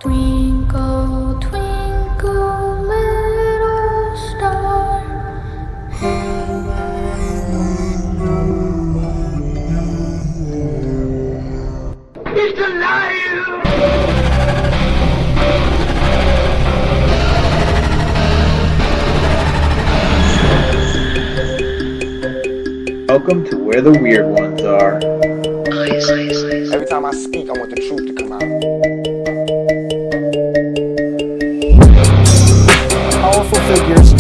Twinkle, twinkle, little star, how I It's alive! Welcome to Where the Weird Ones Are. Every time I speak, I want the truth to come out. Powerful figures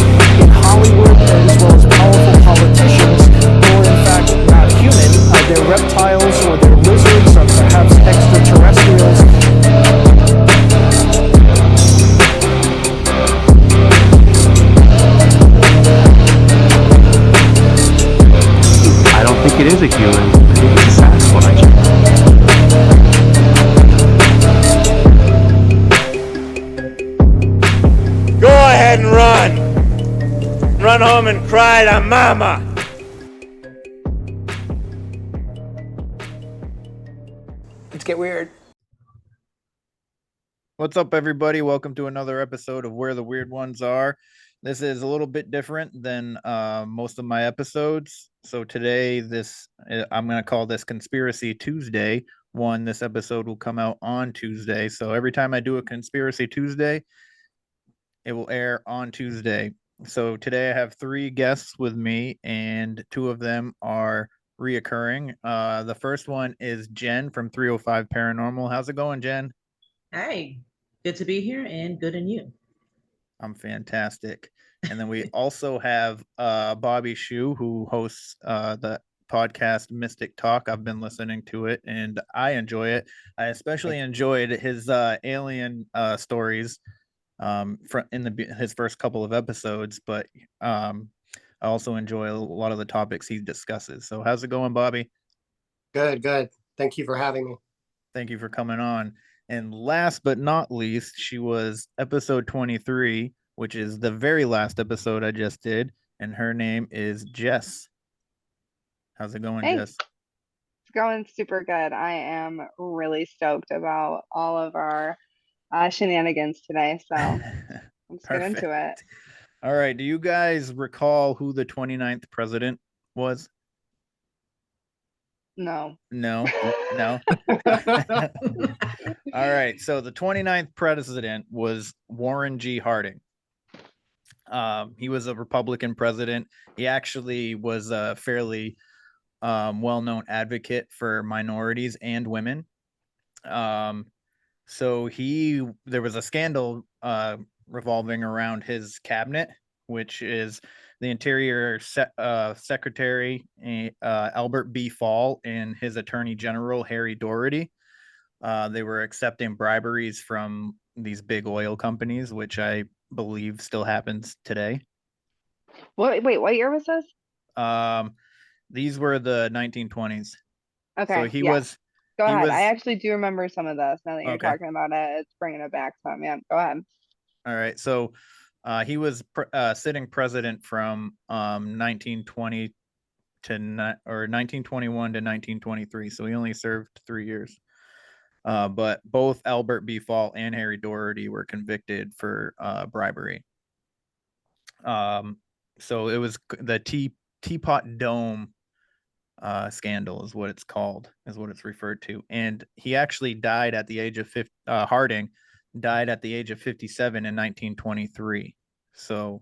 in Hollywood as well as powerful politicians who are in fact not human. They're reptiles or they're lizards or perhaps extraterrestrials. I don't think it is a human. I think it's a Sasquatch. Go ahead and run. Run home and cry to mama. Let's get weird. What's up, everybody? Welcome to another episode of Where the Weird Ones Are. This is a little bit different than most of my episodes. So today, I'm going to call this Conspiracy Tuesday. This episode will come out on Tuesday. So every time I do a Conspiracy Tuesday, it will air on Tuesday. So today I have 3 guests with me, and 2 of them are reoccurring. The first one is Jen from 305 Paranormal. How's it going, Jen? Hey, good to be here and good in you. I'm fantastic. And then we also have Bobby Shu, who hosts the podcast Mystic Talk. I've been listening to it and I enjoy it. I especially enjoyed his alien stories his first couple of episodes, but I also enjoy a lot of the topics he discusses. So how's it going, Bobby? Good. Thank you for having me. Thank you for coming on. And last but not least, she was episode 23, which is the very last episode I just did, and her name is Jess. How's it going, Hey. Jess? It's going super good. I am really stoked about all of our shenanigans today. So let's get into it. All right. Do you guys recall who the 29th president was? No. No. All right. So the 29th president was Warren G. Harding. He was a Republican president. He actually was a fairly well-known advocate for minorities and women. So there was a scandal revolving around his cabinet, which is the Interior Secretary Albert B. Fall and his Attorney General Harry Doherty. They were accepting briberies from these big oil companies, which I believe still happens today. Wait, what year was this? These were the 1920s. Okay. So he was. Go ahead. was, I actually do remember some of this. Now that you're Okay. talking about it, it's bringing it back some. Yeah, go ahead. All right. So he was sitting president from 1920 to 1921 to 1923. So he only served 3 years. But both Albert B. Fall and Harry Doherty were convicted for bribery. So it was the Teapot Dome scandal is what it's called, is what it's referred to. And he actually died at the age of Harding died at the age of 57 in 1923. So,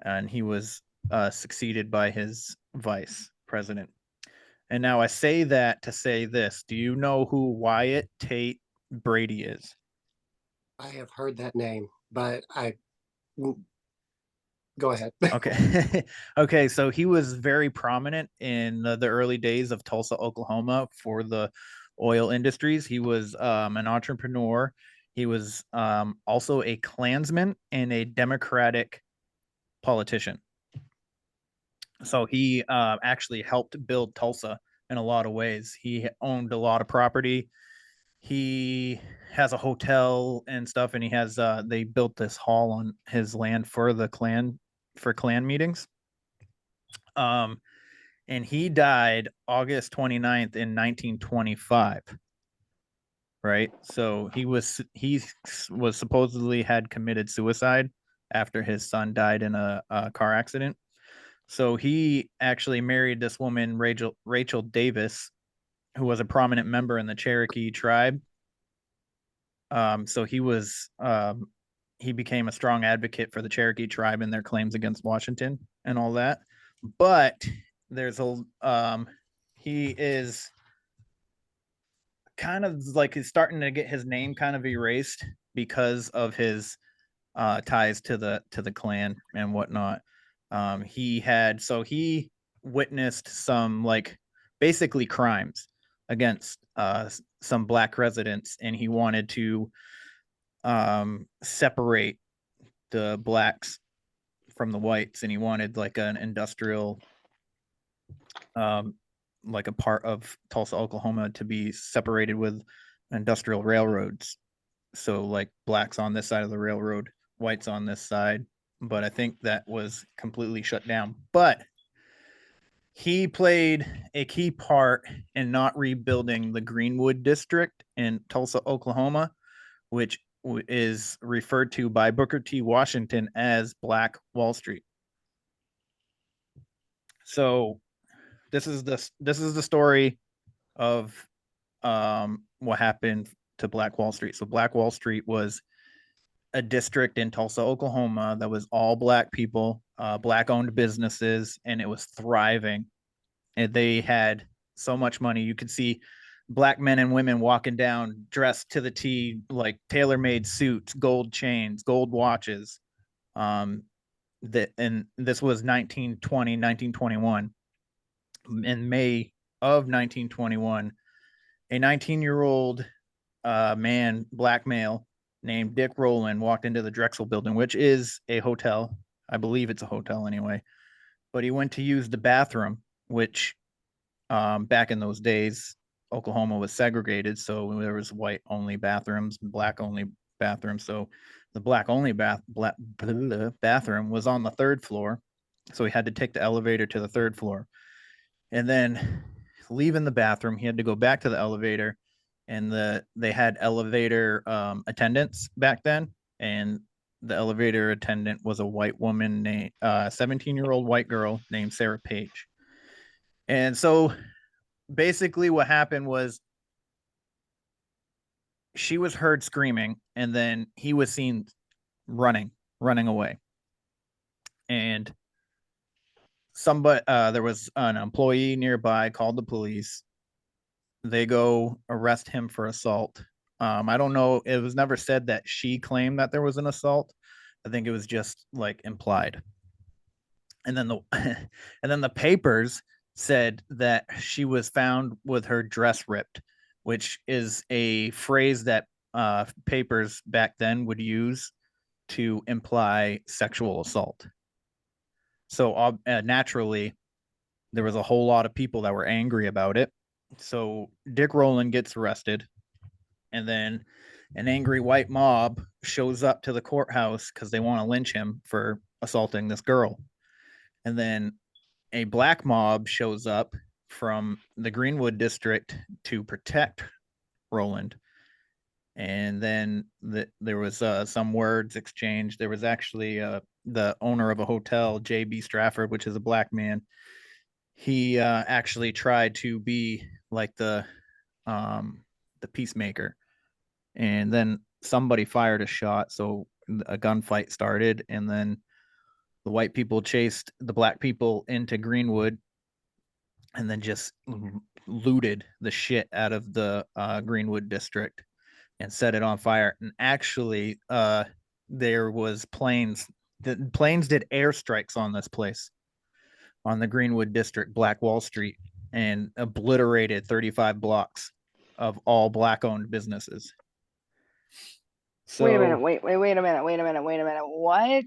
and he was succeeded by his vice president. And now I say that to say this. Do you know who Wyatt Tate Brady is? I have heard that name, but go ahead. Okay. Okay. So he was very prominent in the early days of Tulsa, Oklahoma for the oil industries. He was an entrepreneur. He was also a Klansman and a Democratic politician. So he actually helped build Tulsa in a lot of ways. He owned a lot of property. He has a hotel and stuff, and he has they built this hall on his land for the Klan meetings. And he died August 29th in 1925. right? So he was supposedly had committed suicide after his son died in a car accident. So he actually married this woman, Rachel Davis, who was a prominent member in the Cherokee tribe. So he became a strong advocate for the Cherokee tribe and their claims against Washington and all that. But there's he is kind of like he's starting to get his name kind of erased because of his ties to the Klan and whatnot. He witnessed some like basically crimes against some black residents, and he wanted to separate the blacks from the whites, and he wanted like an industrial um, like a part of Tulsa, Oklahoma to be separated with industrial railroads. So like blacks on this side of the railroad, whites on this side. But I think that was completely shut down. But he played a key part in not rebuilding the Greenwood district in Tulsa, Oklahoma, which is referred to by Booker T. Washington as Black Wall Street. So this is the story of what happened to Black Wall Street. So Black Wall Street was a district in Tulsa, Oklahoma that was all black people, black owned businesses, and it was thriving. And they had so much money. You could see black men and women walking down dressed to the T, like tailor made suits, gold chains, gold watches. And this was 1921. In May of 1921, a 19-year-old man, black male, named Dick Rowland walked into the Drexel building, which is a hotel. I believe it's a hotel anyway. But he went to use the bathroom, which back in those days, Oklahoma was segregated. So there was white only bathrooms, black only bathrooms. So the black only bathroom was on the third floor. So he had to take the elevator to the third floor. And then leaving the bathroom, he had to go back to the elevator, and they had elevator attendants back then, and the elevator attendant was a white woman named 17-year-old white girl named Sarah Page. And so basically what happened was she was heard screaming, and then he was seen running away. And there was an employee nearby, called the police. They go arrest him for assault. I don't know. It was never said that she claimed that there was an assault. I think it was just like implied. And then the papers said that she was found with her dress ripped, which is a phrase that papers back then would use to imply sexual assault. So naturally, there was a whole lot of people that were angry about it. So Dick Rowland gets arrested, and then an angry white mob shows up to the courthouse because they want to lynch him for assaulting this girl. And then a black mob shows up from the Greenwood district to protect Rowland. And then there was some words exchanged. There was actually the owner of a hotel, J.B. Strafford, which is a black man. He actually tried to be like the peacemaker, and then somebody fired a shot, so a gunfight started, and then the white people chased the black people into Greenwood, and then just looted the shit out of the Greenwood district and set it on fire. And actually, there was planes. The planes did airstrikes on this place, on the Greenwood district, Black Wall Street, and obliterated 35 blocks of all black owned businesses. So, wait a minute. Wait a minute. What?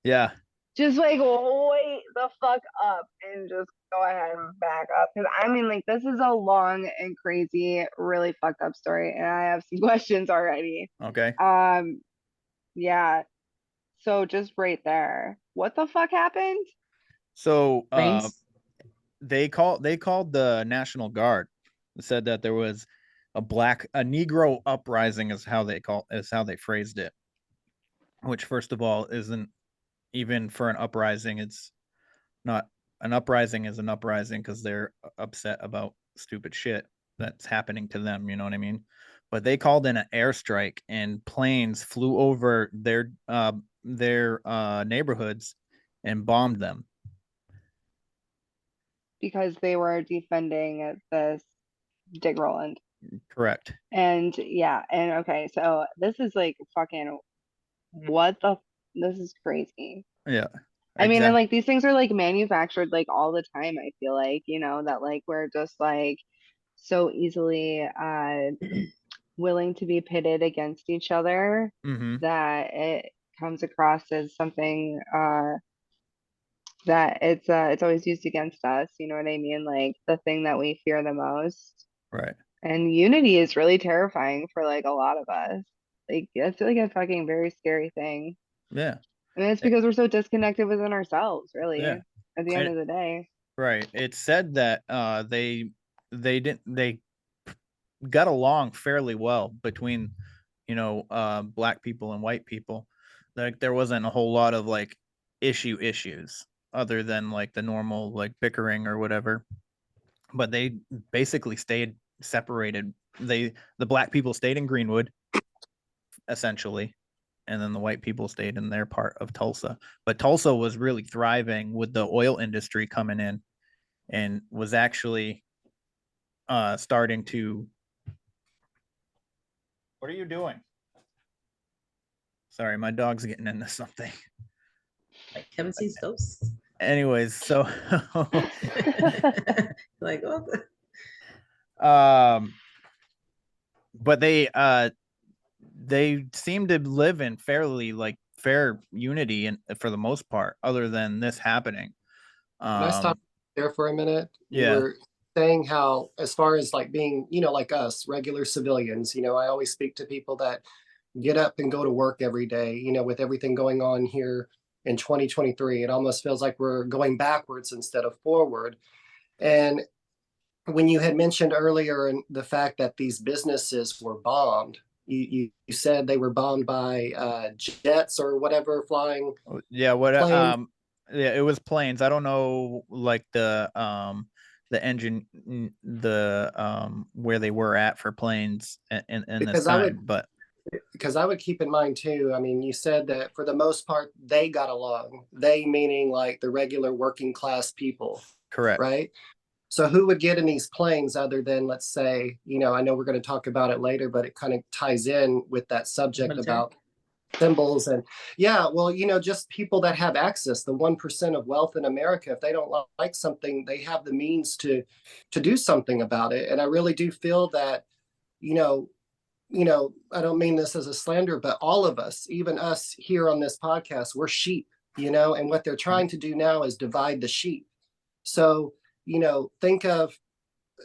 Yeah. Just like wait the fuck up and just go ahead and back up. Because I mean, like, this is a long and crazy, really fucked up story. And I have some questions already. Okay. Yeah. So just right there. What the fuck happened? So they called the National Guard. Said that there was a Negro uprising is how they phrased it. Which, first of all, isn't even for an uprising. It's not an uprising is an uprising because they're upset about stupid shit that's happening to them. You know what I mean? But they called in an airstrike, and planes flew over their neighborhoods and bombed them. Because they were defending this Dick Rowland. Correct. And yeah, and okay, so this is like fucking this is crazy. Yeah. I mean, and like these things are like manufactured like all the time, I feel like, you know, that like we're just like so easily willing to be pitted against each other that it comes across as something that it's always used against us, you know what I mean? Like the thing that we fear the most. Right. And unity is really terrifying for like a lot of us. Like it's like a fucking very scary thing. Yeah. And it's because we're so disconnected within ourselves, really, Yeah. at the end of the day. Right. It's said that they got along fairly well between, you know, black people and white people. Like there wasn't a whole lot of like issues other than like the normal like bickering or whatever. But they basically stayed separated. The black people stayed in Greenwood, essentially, and then the white people stayed in their part of Tulsa. But Tulsa was really thriving with the oil industry coming in, and was actually starting to. What are you doing? Sorry, my dog's getting into something. Like Kevin sees ghosts. Anyways, so like but they seem to live in fairly like fair unity and for the most part, other than this happening. Can I stop there for a minute? Yeah. You were saying how, as far as like being, you know, like us, regular civilians, you know, I always speak to people that get up and go to work every day, you know, with everything going on here in 2023, it almost feels like we're going backwards instead of forward. And when you had mentioned earlier and the fact that these businesses were bombed, you said they were bombed by jets or whatever flying. Yeah, planes. Yeah, it was planes. I don't know like the engine, where they were at for planes in this time, but because I would keep in mind too, I mean, you said that for the most part they got along. They meaning like the regular working class people. Correct. Right. So who would get in these planes other than, let's say, you know, I know we're going to talk about it later, but it kind of ties in with that subject about symbols. And yeah, well, you know, just people that have access, the 1% of wealth in America, if they don't like something, they have the means to do something about it. And I really do feel that, you know, I don't mean this as a slander, but all of us, even us here on this podcast, we're sheep, you know, and what they're trying to do now is divide the sheep. So, you know, think of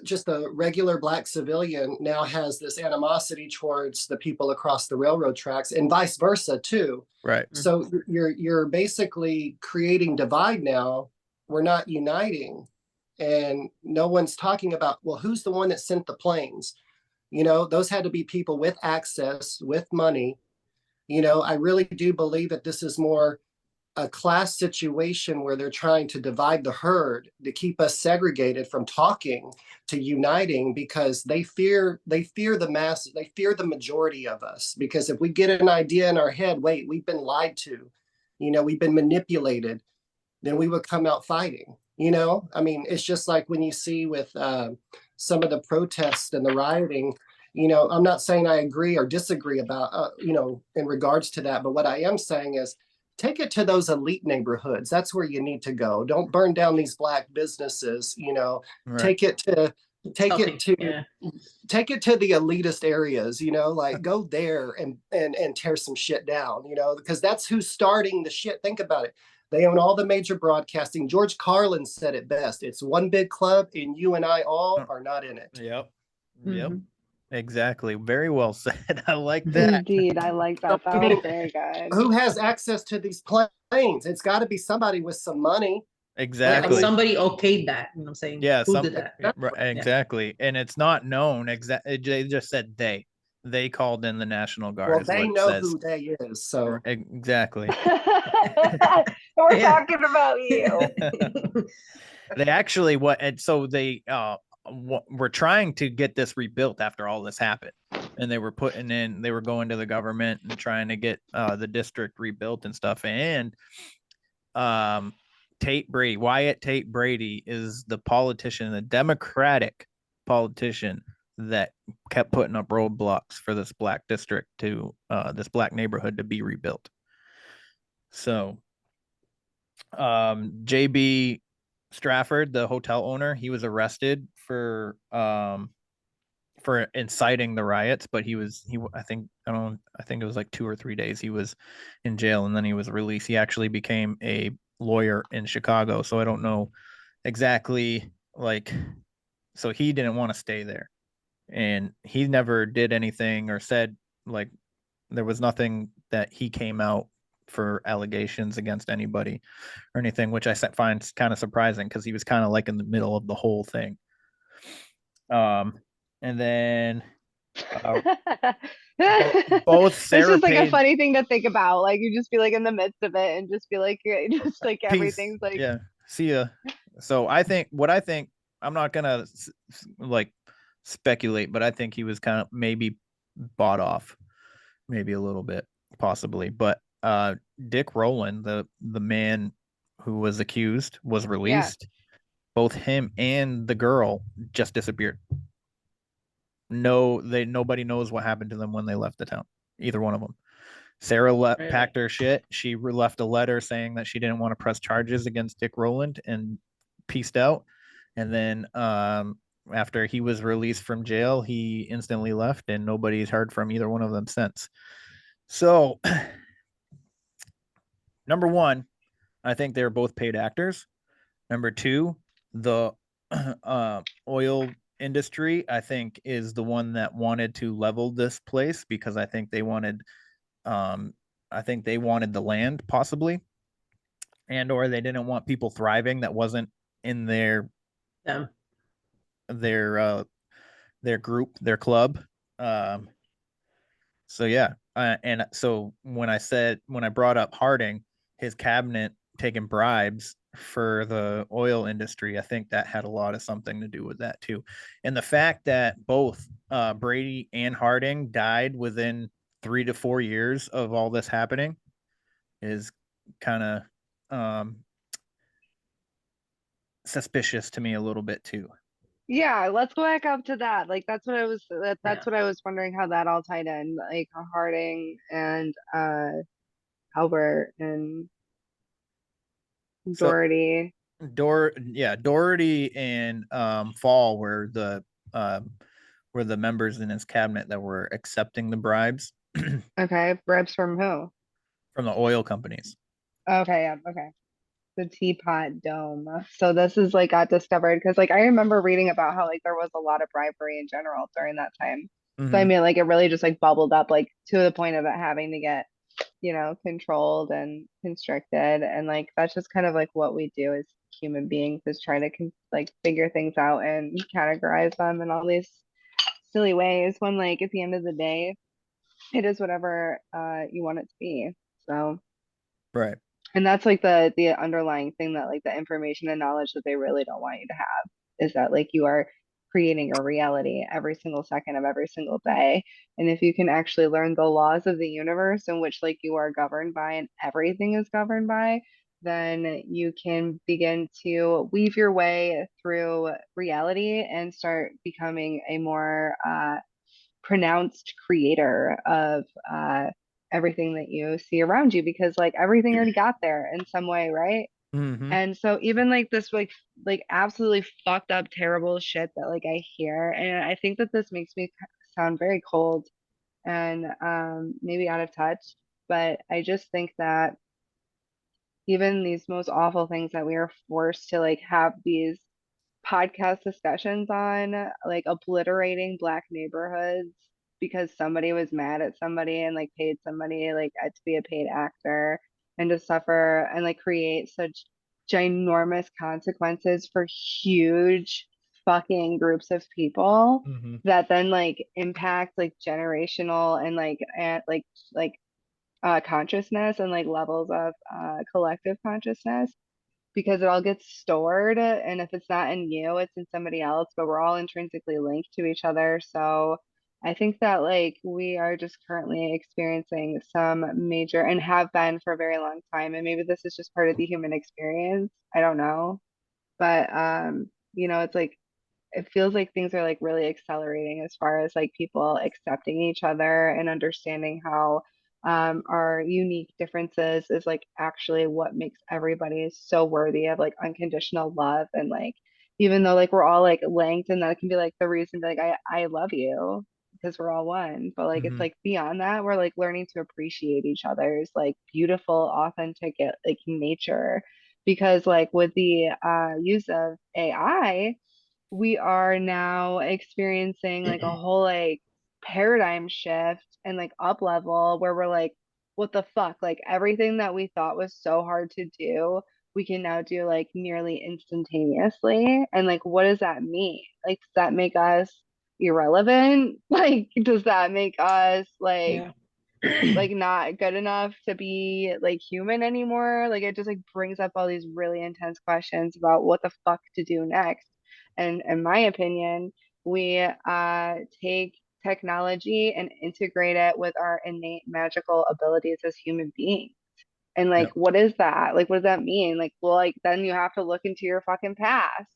just a regular black civilian now has this animosity towards the people across the railroad tracks and vice versa too. Right. So you're basically creating divide now. We're not uniting, and no one's talking about, well, who's the one that sent the planes? You know, those had to be people with access, with money. You know, I really do believe that this is more a class situation where they're trying to divide the herd to keep us segregated from talking to uniting, because they fear the masses, they fear the majority of us. Because if we get an idea in our head, wait, we've been lied to, you know, we've been manipulated, then we would come out fighting. You know, I mean, it's just like when you see with some of the protests and the rioting. You know, I'm not saying I agree or disagree about, you know, in regards to that. But what I am saying is, take it to those elite neighborhoods. That's where you need to go. Don't burn down these black businesses, you know. Right. Take it to the elitist areas, you know, like go there and tear some shit down, you know, because that's who's starting the shit. Think about it. They own all the major broadcasting. George Carlin said it best. It's one big club and you and I all are not in it. Yep. Mm-hmm. Yep. Exactly. Very well said. I like that. Indeed, I like that. That was very good. Who has access to these planes? It's got to be somebody with some money. Exactly. Like somebody okayed that. You know what I'm saying? Yeah, Who did that? exactly. And it's not known they just said they called in the National Guard. Well, is they what it know says. who they is, so Exactly. We're talking about you. They actually so they were trying to get this rebuilt after all this happened, and they were going to the government and trying to get the district rebuilt and stuff. And Wyatt Tate Brady is the politician, the Democratic politician that kept putting up roadblocks for this black district this black neighborhood to be rebuilt. So JB Strafford, the hotel owner, he was arrested for inciting the riots, but I think it was like 2 or 3 days he was in jail, and then he was released. He actually became a lawyer in Chicago, so I don't know exactly, so he didn't want to stay there, and he never did anything or said, like, there was nothing that he came out for allegations against anybody or anything, which I find kind of surprising because he was kind of like in the middle of the whole thing. And then both It's Sarah just like a Page, funny thing to think about. Like you just be like in the midst of it and just be like, just like everything's like, yeah, see ya. So I'm not gonna like speculate, but I think he was kind of maybe bought off, maybe a little bit, possibly. But Dick Rowland, the man who was accused, was released. Both him and the girl just disappeared. Nobody knows what happened to them when they left the town. Either one of them. Sarah packed her shit. She left a letter saying that she didn't want to press charges against Dick Rowland and pieced out. And then after he was released from jail, he instantly left, and nobody's heard from either one of them since. So, number one, I think they're both paid actors. Number two, the oil industry, I think, is the one that wanted to level this place because I think they wanted the land, possibly, and or they didn't want people thriving that wasn't in their group, their club. So yeah, and so when I brought up Harding, his cabinet taking bribes for the oil industry, I think that had a lot of something to do with that too. And the fact that both Brady and Harding died within 3 to 4 years of all this happening is kind of suspicious to me a little bit too. yeah, let's go back up to that. Like that's what what I was wondering how that all tied in, like Harding and Albert and Doherty. Doherty and Fall were the members in his cabinet that were accepting the bribes. Okay, bribes from who? From the oil companies. Okay, yeah, okay. The Teapot Dome. So this is like got discovered because like I remember reading about how like there was a lot of bribery in general during that time. So I mean like it really just like bubbled up like to the point of it having to get, controlled and constricted. And like that's just kind of like what we do as human beings is try to like figure things out and categorize them in all these silly ways when like at the end of the day it is whatever you want it to be. So right. And that's like the underlying thing that like the information and knowledge that they really don't want you to have is that like you are creating a reality every single second of every single day. And if you can actually learn the laws of the universe in which like you are governed by and everything is governed by, then you can begin to weave your way through reality and start becoming a more pronounced creator of everything that you see around you because like everything already got there in some way, right? And so even like this like absolutely fucked up terrible shit that like I hear, and I think that this makes me sound very cold and maybe out of touch, but I just think that even these most awful things that we are forced to like have these podcast discussions on, like obliterating black neighborhoods because somebody was mad at somebody and like paid somebody like to be a paid actor and to suffer and like create such ginormous consequences for huge fucking groups of people Hmm. that then like impact like generational and like consciousness and like levels of collective consciousness because it all gets stored. And if it's not in you, it's in somebody else, but we're all intrinsically linked to each other. So I think that like we are just currently experiencing some major and have been for a very long time. And maybe this is just part of the human experience. I don't know. But it's like it feels like things are like really accelerating as far as like people accepting each other and understanding how our unique differences is like actually what makes everybody so worthy of like unconditional love and like even though like we're all like linked and that can be like the reason like I love you because we're all one but like it's Hmm. like beyond that we're like learning to appreciate each other's like beautiful authentic like nature because like with the use of AI we are now experiencing like a whole like paradigm shift and like up level where we're like, what the fuck? Like everything that we thought was so hard to do, we can now do like nearly instantaneously. And like, what does that mean? Like, does that make us irrelevant? Like, does that make us Yeah. like not good enough to be like human anymore. Like it just like brings up all these really intense questions about what the fuck to do next. And in my opinion, we take technology and integrate it with our innate magical abilities as human beings. And like, Yep. what is that? Like, what does that mean? Like, well, like then you have to look into your fucking past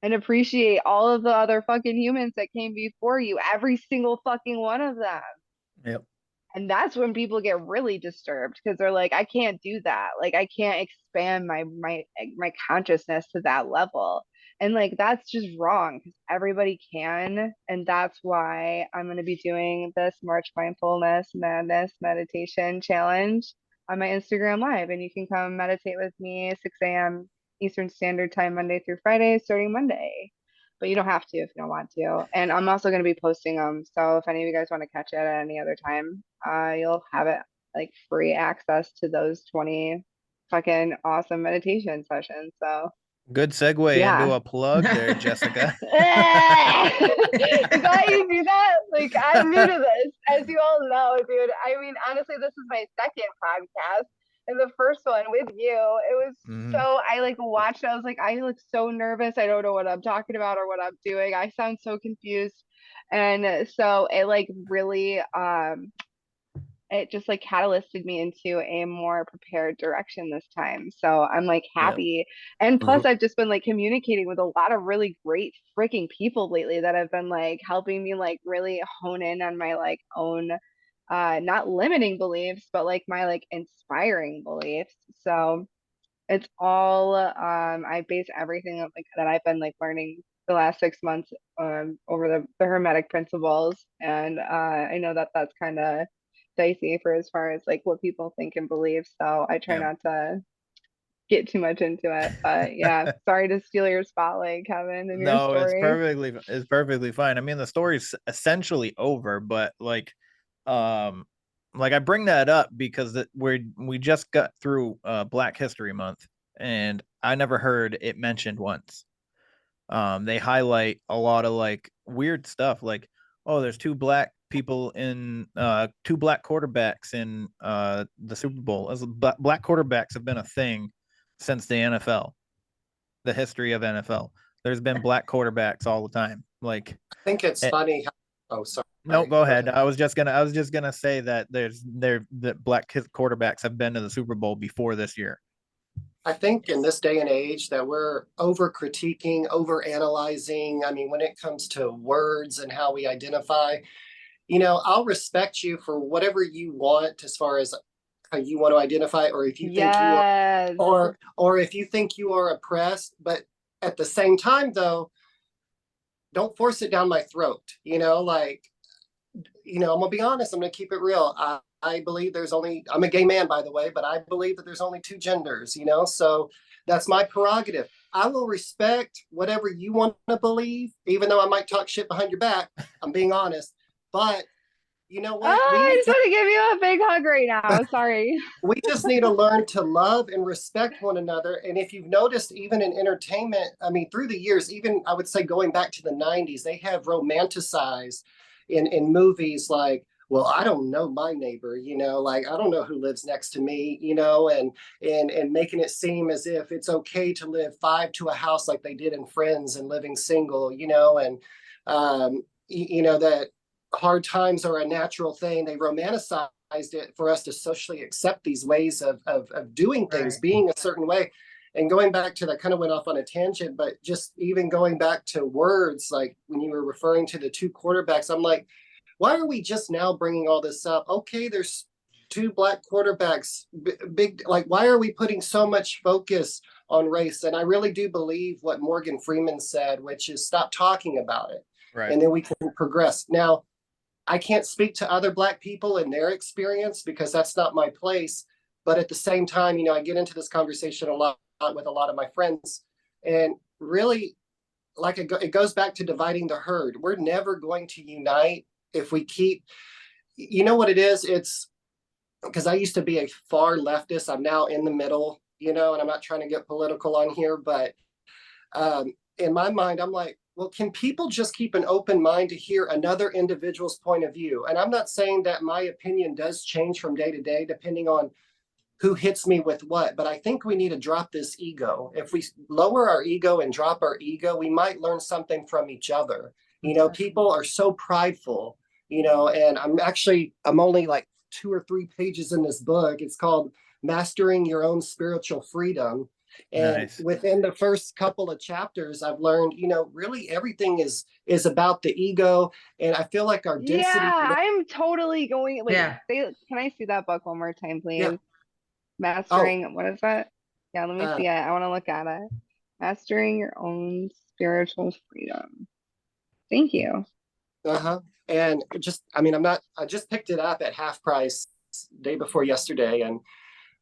and appreciate all of the other fucking humans that came before you, every single fucking one of them. Yep. And that's when people get really disturbed because they're like, I can't do that. Like I can't expand my consciousness to that level. And like that's just wrong because everybody can. And that's why I'm going to be doing this March Mindfulness Madness meditation challenge on my Instagram live. And you can come meditate with me 6 a.m. Eastern Standard Time, Monday through Friday, starting Monday, but you don't have to if you don't want to. And I'm also going to be posting them. So if any of you guys want to catch it at any other time, you'll have it like free access to those 20 fucking awesome meditation sessions. So Good segue into yeah. a plug there, Jessica. Is that how you do that? Like I'm new to this, as you all know, dude. I mean, honestly, this is my second podcast. And the first one with you, it was Hmm. so I like watched, I was like, I look so nervous. I don't know what I'm talking about or what I'm doing. I sound so confused. And so it like really it just like catalysted me into a more prepared direction this time. So I'm like Yep. happy. And plus I've just been like communicating with a lot of really great freaking people lately that have been like helping me like really hone in on my like own not limiting beliefs, but like my like inspiring beliefs. So it's all I base everything like that I've been like learning the last 6 months over the Hermetic principles, and I know that that's kind of dicey for as far as like what people think and believe. So I try Yep. not to get too much into it. But yeah, sorry to steal your spotlight, Kevin, and your No, story. it's perfectly fine. I mean, the story's essentially over, but um, like I bring that up because we just got through Black History Month, and I never heard it mentioned once. They highlight a lot of like weird stuff, like oh, there's two black quarterbacks in the Super Bowl. As black quarterbacks have been a thing since the NFL, the history of NFL. There's been black quarterbacks all the time. Like, I think it's eh, funny. Oh, no, sorry. go Go ahead. ahead. I was just gonna say that that black quarterbacks have been to the Super Bowl before this year. I think in Yes. this day and age that we're over critiquing, over analyzing. I mean, when it comes to words and how we identify, I'll respect you for whatever you want as far as how you want to identify, or if you think you are, Yes. or if you think you are oppressed. But at the same time, though, don't force it down my throat. I'm gonna be honest. I'm gonna keep it real. I believe there's only. I'm a gay man, by the way, but I believe that there's only two genders. So that's my prerogative. I will respect whatever you want to believe, even though I might talk shit behind your back. I'm being honest, but You know Oh, what? I just want to give you a big hug right now. Sorry. We just need to learn to love and respect one another. And if you've noticed, even in entertainment, I mean, through the years, even I would say going back to the 90s, they have romanticized in movies like, well, I don't know my neighbor, like I don't know who lives next to me, and making it seem as if it's okay to live five to a house like they did in Friends and living single, and that hard times are a natural thing. They romanticize it for us to socially accept these ways of doing things, Right. being a certain way. And going back to that, kind of went off on a tangent, but just even going back to words, like when you were referring to the two quarterbacks, I'm like, why are we just now bringing all this up? Okay, there's two black quarterbacks, big, like, why are we putting so much focus on race? And I really do believe what Morgan Freeman said, which is stop talking about it. Right. And then we can progress. Now, I can't speak to other black people and their experience because that's not my place. But at the same time, I get into this conversation a lot with a lot of my friends. And really, like it goes back to dividing the herd. We're never going to unite if we keep, you know what it is? It's because I used to be a far leftist. I'm now in the middle, and I'm not trying to get political on here, but in my mind, I'm like, well, can people just keep an open mind to hear another individual's point of view? And I'm not saying that my opinion does change from day to day, depending on who hits me with what, but I think we need to drop this ego. If we lower our ego and drop our ego, we might learn something from each other. People are so prideful, and I'm only like 2 or 3 pages in this book. It's called Mastering Your Own Spiritual Freedom. And Nice. within the first couple of chapters, I've learned, really everything is about the ego. And I feel like our density. Yeah, I'm totally going. Wait, Yeah. can I see that book one more time, please? Yeah. Mastering, what is that? Yeah, let me Uh, see it. I want to look at it. Mastering your own spiritual freedom. Thank you. Uh-huh. And I just picked it up at half price day before yesterday, and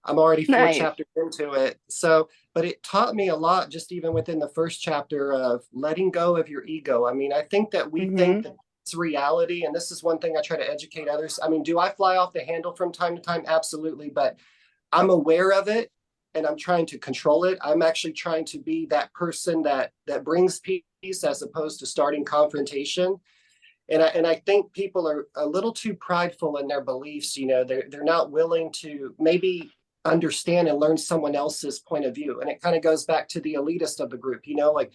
I'm already 4 Nice. chapters into it. So, but it taught me a lot just even within the first chapter of letting go of your ego. I mean, I think that we think that it's reality, and this is one thing I try to educate others. I mean, do I fly off the handle from time to time? Absolutely. But I'm aware of it and I'm trying to control it. I'm actually trying to be that person that brings peace as opposed to starting confrontation. And I think people are a little too prideful in their beliefs. They're not willing to maybe understand and learn someone else's point of view. And it kind of goes back to the elitist of the group, like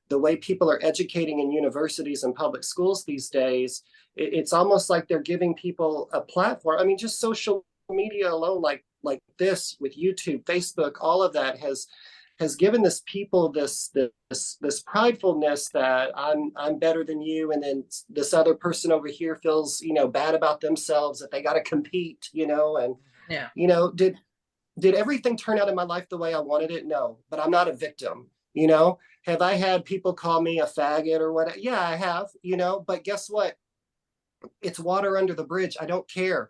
the way people are educating in universities and public schools these days. It's almost like they're giving people a platform. I mean, just social media alone, like this with YouTube, Facebook, all of that has given this people this pridefulness that I'm better than you, and then this other person over here feels bad about themselves that they got to compete, and Yeah. did everything turn out in my life the way I wanted it? No, but I'm not a victim. Have I had people call me a faggot or what? Yeah, I have. But guess what? It's water under the bridge. I don't care.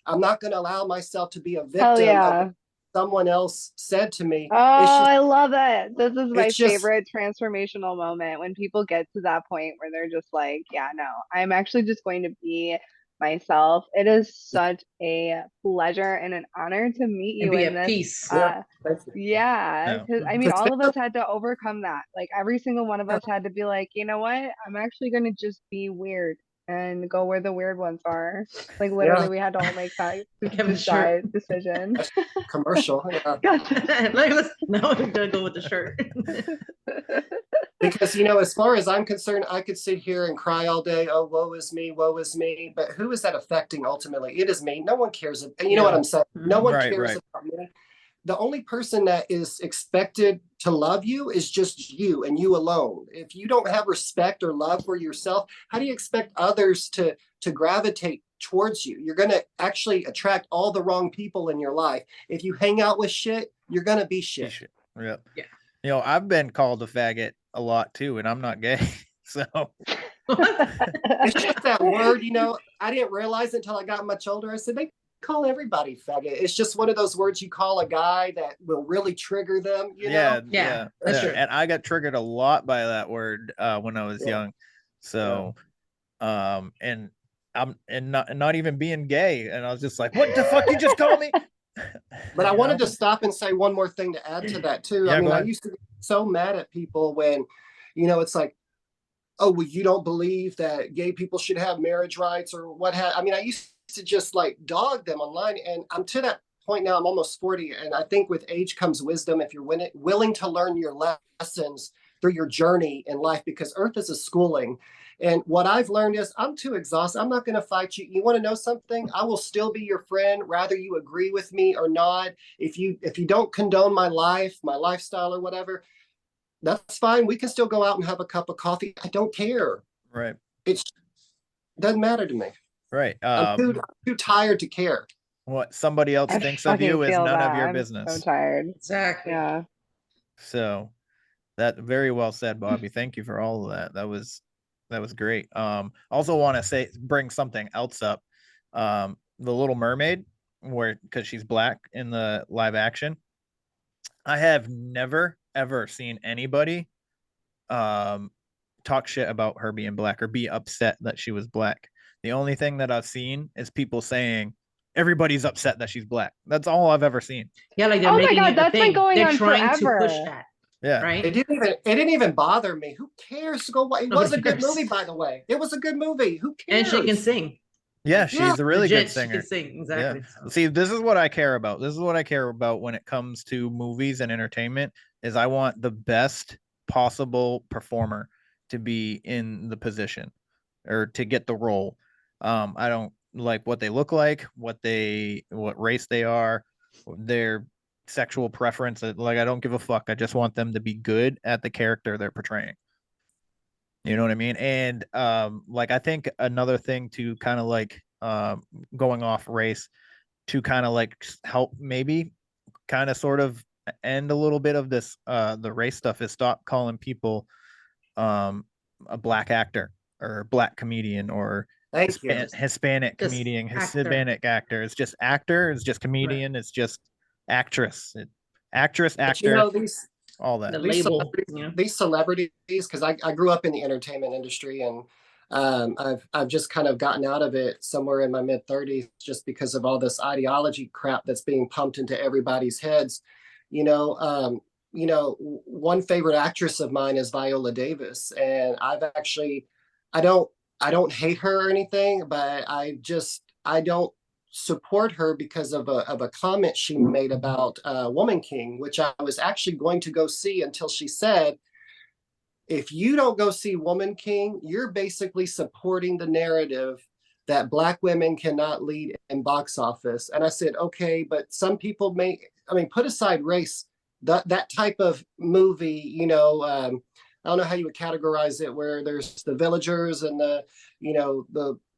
I'm not going to allow myself to be a victim Hell of yeah. what someone else said to me. Oh, I love it. This is my favorite transformational moment when people get to that point where they're just like, yeah, no, I'm actually just going to be myself. It is such a pleasure and an honor to meet And you be in at this. peace. Yeah, No. because I mean, all of us had to overcome that. Like every single one of us had to be like, you know what? I'm actually going to just be weird and go where the weird ones are. Like literally, we had to all make that decision. Commercial. Yeah. Now we're gonna go with the shirt. Because as far as I'm concerned, I could sit here and cry all day. Oh, woe is me, woe is me. But who is that affecting ultimately? It is me. No one cares. And you know what I'm saying? No one cares about me. The only person that is expected to love you is just you and you alone. If you don't have respect or love for yourself, how do you expect others to gravitate towards you? You're going to actually attract all the wrong people in your life. If you hang out with shit, you're going to be shit. Yeah. Yeah. I've been called a faggot a lot too, and I'm not gay. So it's just that word, I didn't realize it until I got much older. I said, they call everybody faggot. It's just one of those words you call a guy that will really trigger them, Yeah, that's true. And I got triggered a lot by that word when I was young. So and and not even being gay, and I was just like, what the fuck you just called me? But I You wanted know? to stop and say one more thing to add to that too. I Yeah, mean, go I ahead. used to get so mad at people when, it's like, oh, well, you don't believe that gay people should have marriage rights or what have. I mean, I used to just like dog them online, and I'm to that point now. I'm almost 40, and I think with age comes wisdom. If you're willing to learn your lessons through your journey in life, because Earth is a schooling. And what I've learned is I'm too exhausted. I'm not going to fight you. You want to know something? I will still be your friend, rather you agree with me or not. If you don't condone my life, my lifestyle, or whatever, that's fine. We can still go out and have a cup of coffee. I don't care. Right. It doesn't matter to me. Right. I'm too tired to care. What somebody else I thinks of fucking you is feel none that. of your I'm so business. tired. Exactly. Yeah. So that very well said, Bobby. Thank you for all of that. That was great. Also want to bring something else up. The Little Mermaid, because she's black in the live action. I have never ever seen anybody talk shit about her being black or be upset that she was black. The only thing that I've seen is people saying everybody's upset that she's black. That's all I've ever seen. Yeah, like they're Oh my making God, it a that's been thing. going They're on trying to push forever. that. Yeah. Right. It didn't even bother me. Who cares? It was a good movie, by the way. It was a good movie. Who cares? And she can sing. Yeah, she's a really Legit, good singer. She can sing, exactly. Yeah. See, this is what I care about. This is what I care about when it comes to movies and entertainment is I want the best possible performer to be in the position or to get the role. I don't like what they look like, what race they are, their sexual preference. Like I don't give a fuck. I just want them to be good at the character they're portraying. You know what I mean? And like I think another thing to kind of like going off race to kind of like help maybe kind of sort of end a little bit of this the race stuff is stop calling people a black actor or black comedian or Hispanic Just comedian, actor. Hispanic actor. It's just actor, it's just comedian, it's just actress. Actress, But actor, these all that. The these label. celebrities, these celebrities, because I grew up in the entertainment industry, and I've just kind of gotten out of it somewhere in my mid 30s just because of all this ideology crap that's being pumped into everybody's heads. One favorite actress of mine is Viola Davis, and I don't I don't hate her or anything, but I don't support her because of a comment she made about Woman King, which I was actually going to go see until she said, if you don't go see Woman King, you're basically supporting the narrative that Black women cannot lead in box office. And I said, okay, but some people put aside race, that type of movie, I don't know how you would categorize it, where there's the villagers and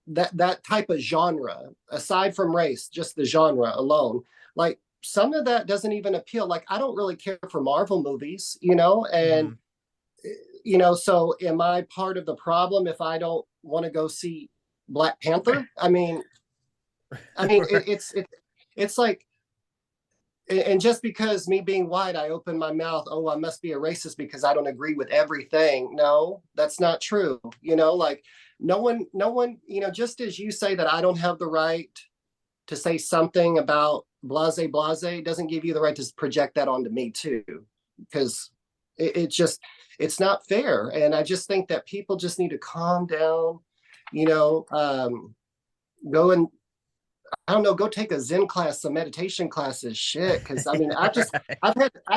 that type of genre, aside from race, just the genre alone, like some of that doesn't even appeal. Like I don't really care for Marvel movies, and so am I part of the problem if I don't want to go see Black Panther? It's like, and just because me being white, I open my mouth, oh, I must be a racist because I don't agree with everything. No, that's not true. Like no one, just as you say that I don't have the right to say something about blase, doesn't give you the right to project that onto me too, because it's not fair. And I just think that people just need to calm down, go and I don't know, go take a Zen class, some meditation classes, shit. Because I've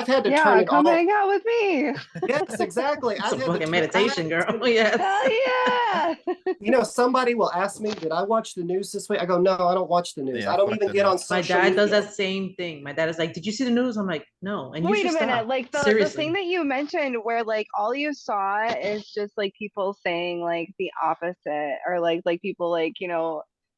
had to turn it come all. hang out with me. Yes, exactly. Some fucking meditation, girl. Yes. Hell yeah. Somebody will ask me, did I watch the news this week? I go, no, I don't watch the news. I don't even get on social My dad does media. that same thing. My dad is like, did you see the news? I'm like, no. And wait you a minute, stop. like the thing that you mentioned where like all you saw is just like people saying like the opposite, or like people like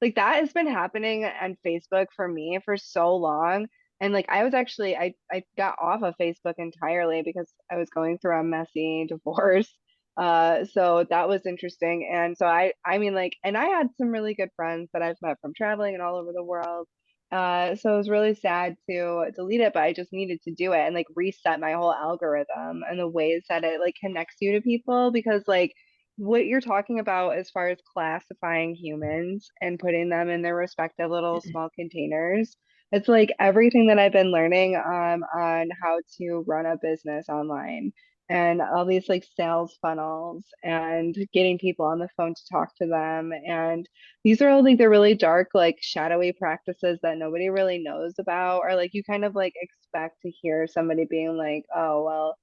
like that has been happening on Facebook for me for so long. And like I was actually I got off of Facebook entirely because I was going through a messy divorce. So that was interesting. And so I mean like, and I had some really good friends that I've met from traveling and all over the world. So it was really sad to delete it, but I just needed to do it and like reset my whole algorithm and the ways that it like connects you to people, because like what you're talking about as far as classifying humans and putting them in their respective little small containers, it's like everything that I've been learning on how to run a business online and all these like sales funnels and getting people on the phone to talk to them. And these are all like the really dark, like shadowy practices that nobody really knows about, or like you kind of like expect to hear somebody being like, oh, well,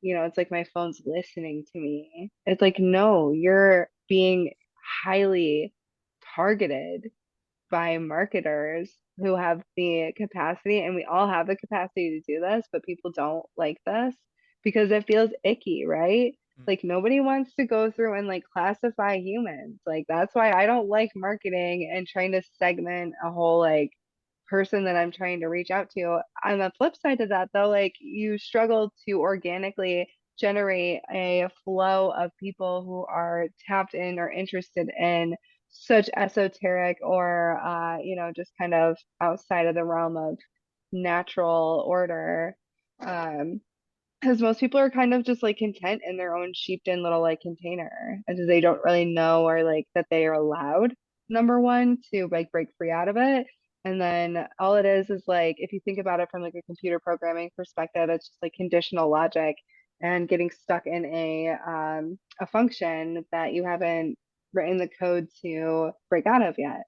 it's like my phone's listening to me. It's like, no, you're being highly targeted by marketers who have the capacity, and we all have the capacity to do this, but people don't like this because it feels icky, right? Like nobody wants to go through and like classify humans. Like that's why I don't like marketing and trying to segment a whole like person that I'm trying to reach out to. On the flip side of that, though, like you struggle to organically generate a flow of people who are tapped in or interested in such esoteric or just kind of outside of the realm of natural order. Because most people are kind of just like content in their own sheeped in little like container, and they don't really know or like that they are allowed, number one, to like break free out of it. And then all it is like if you think about it from like a computer programming perspective, it's just like conditional logic and getting stuck in a function that you haven't written the code to break out of yet.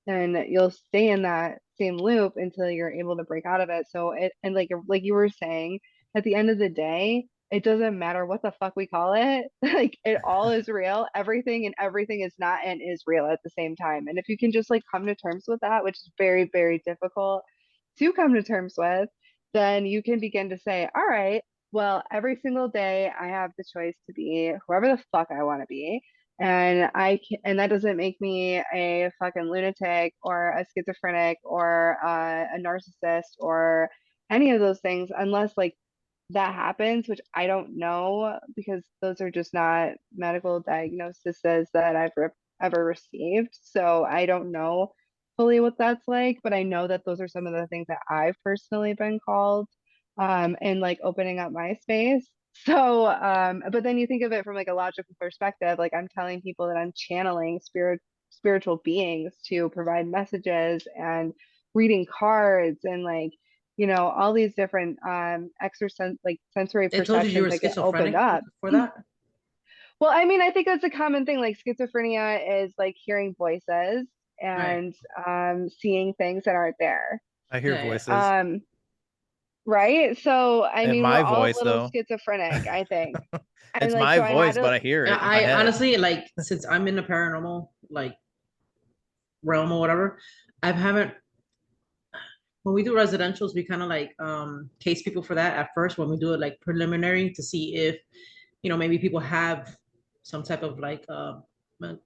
And you'll stay in that same loop until you're able to break out of it. So it, and like you were saying, at the end of the day, it doesn't matter what the fuck we call it. Like it all is real. Everything and everything is not and is real at the same time. And if you can just like come to terms with that, which is very, very difficult to come to terms with, then you can begin to say, all right, well, every single day I have the choice to be whoever the fuck I want to be. And and that doesn't make me a fucking lunatic or a schizophrenic or a narcissist or any of those things unless like that happens, which I don't know because those are just not medical diagnoses that ever received. So I don't know fully what that's like, but I know that those are some of the things that I've personally been called and like opening up my space. So, but then you think of it from like a logical perspective, like I'm telling people that I'm channeling spiritual beings to provide messages and reading cards and like all these different like sensory They told you you perceptions were that get opened schizophrenic up. for that? Well, I mean, I think that's a common thing. Like schizophrenia is like hearing voices Right. and seeing things that aren't there. I hear Yeah, yeah. voices Right? So, I in mean, we're my all a voice, little though. schizophrenic, I think. And It's like, my so I had voice, to, but I hear it in my I head. honestly like since I'm in the paranormal like realm or whatever, I haven't when we do residentials, we kind of like case people for that at first when we do it like preliminary to see if maybe people have some type of like what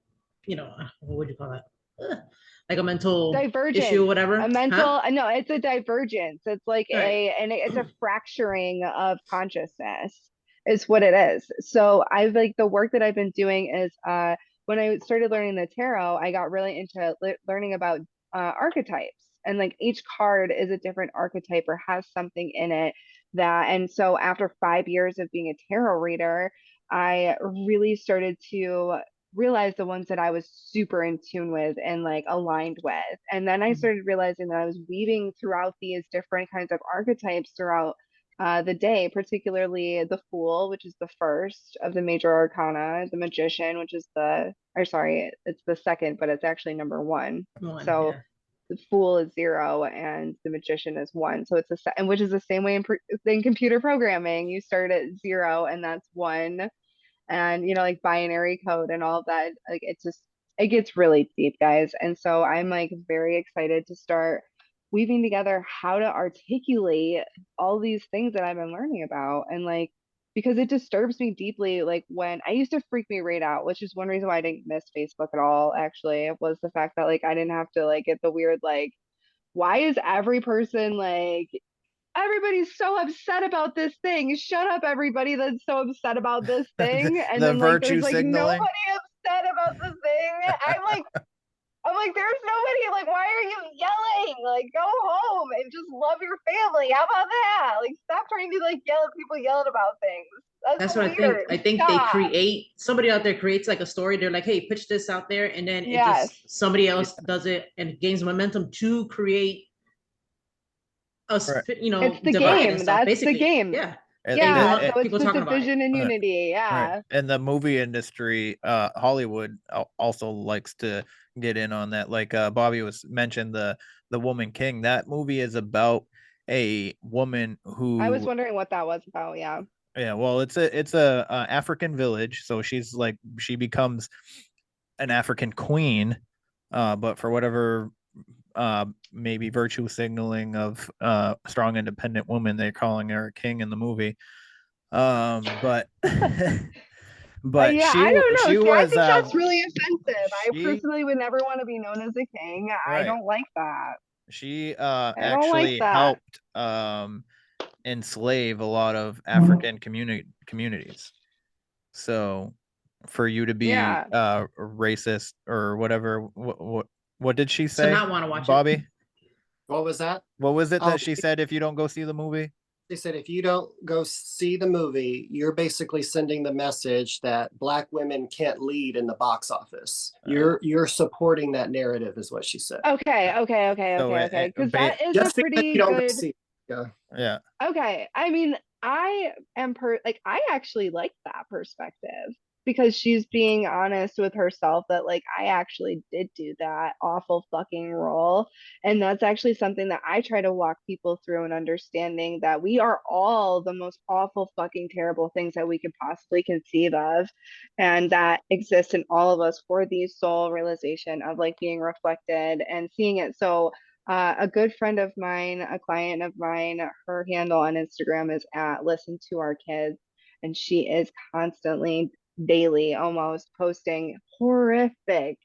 would you call that? Like a mental issue or divergence, a whatever. Huh? mental, no, it's a divergence. It's like Right. it's a fracturing of consciousness is what it is. So I've like the work that I've been doing is when I started learning the tarot, I got really into learning about archetypes, and like each card is a different archetype or has something in it that, and so after 5 years of being a tarot reader, I really started to realized the ones that I was super in tune with and like aligned with. And then I started realizing that I was weaving throughout these different kinds of archetypes throughout the day, particularly the Fool, which is the first of the major arcana, the Magician, which is or sorry, it's the second, but it's actually number one. One, So yeah. the Fool is 0 and the Magician is 1. So it's and which is the same way in computer programming. You start at 0 and that's 1, and like binary code and all of that. Like it gets really deep, guys. And so I'm like very excited to start weaving together how to articulate all these things that I've been learning about. And like because it disturbs me deeply, like when I used to freak me right out, which is one reason why I didn't miss Facebook at all, actually, was the fact that like I didn't have to like get the weird like, why is every person like everybody's so upset about this thing. Shut up, everybody that's so upset about this the, thing. And the then like virtue there's like signaling. nobody upset about the thing. I'm like, there's nobody. Like, why are you yelling? Like, go home and just love your family. How about that? Like, stop trying to like yell at people yelling about things. That's That's what weird. I think they create, somebody out there creates like a story. They're like, hey, pitch this out there, and then it Yes. just somebody else does it and gains momentum to create a Right. you know, It's the divide and game. stuff. That's the Basically, game. yeah. And- They Yeah. want So it's people the talking about it. division and Right. unity. Yeah. Right. And the movie industry, Hollywood also likes to get in on that. Like Bobby was mentioned the Woman King. That movie is about a woman who I was wondering what that was about. Yeah. yeah, well, it's a African village, so she becomes an African queen, but for whatever maybe virtue signaling of strong independent woman, they're calling her a king in the movie. But but Yeah, I don't know. she See, I was think that's really offensive. I she personally would never want to be known as a king. I right. don't like that. She I don't actually like that. helped enslave a lot of African communities. So for you to be Yeah. racist or whatever, what did she say? not wanna watch it. Bobby? What was that? What was it Oh, that she said if you don't go see the movie? They said if you don't go see the movie, you're basically sending the message that Black women can't lead in the box office. You're supporting that narrative, is what she said. Okay. So Okay. Because that is Just a because pretty you don't go good. see, yeah. yeah. Okay. I mean, I am I actually like that perspective because she's being honest with herself that like I actually did do that awful fucking role. And that's actually something that I try to walk people through and understanding that we are all the most awful fucking terrible things that we could possibly conceive of. And that exists in all of us for the soul realization of like being reflected and seeing it. So a good friend of mine, a client of mine, her handle on Instagram is at Listen to Our Kids. And she is constantly, daily, almost posting horrific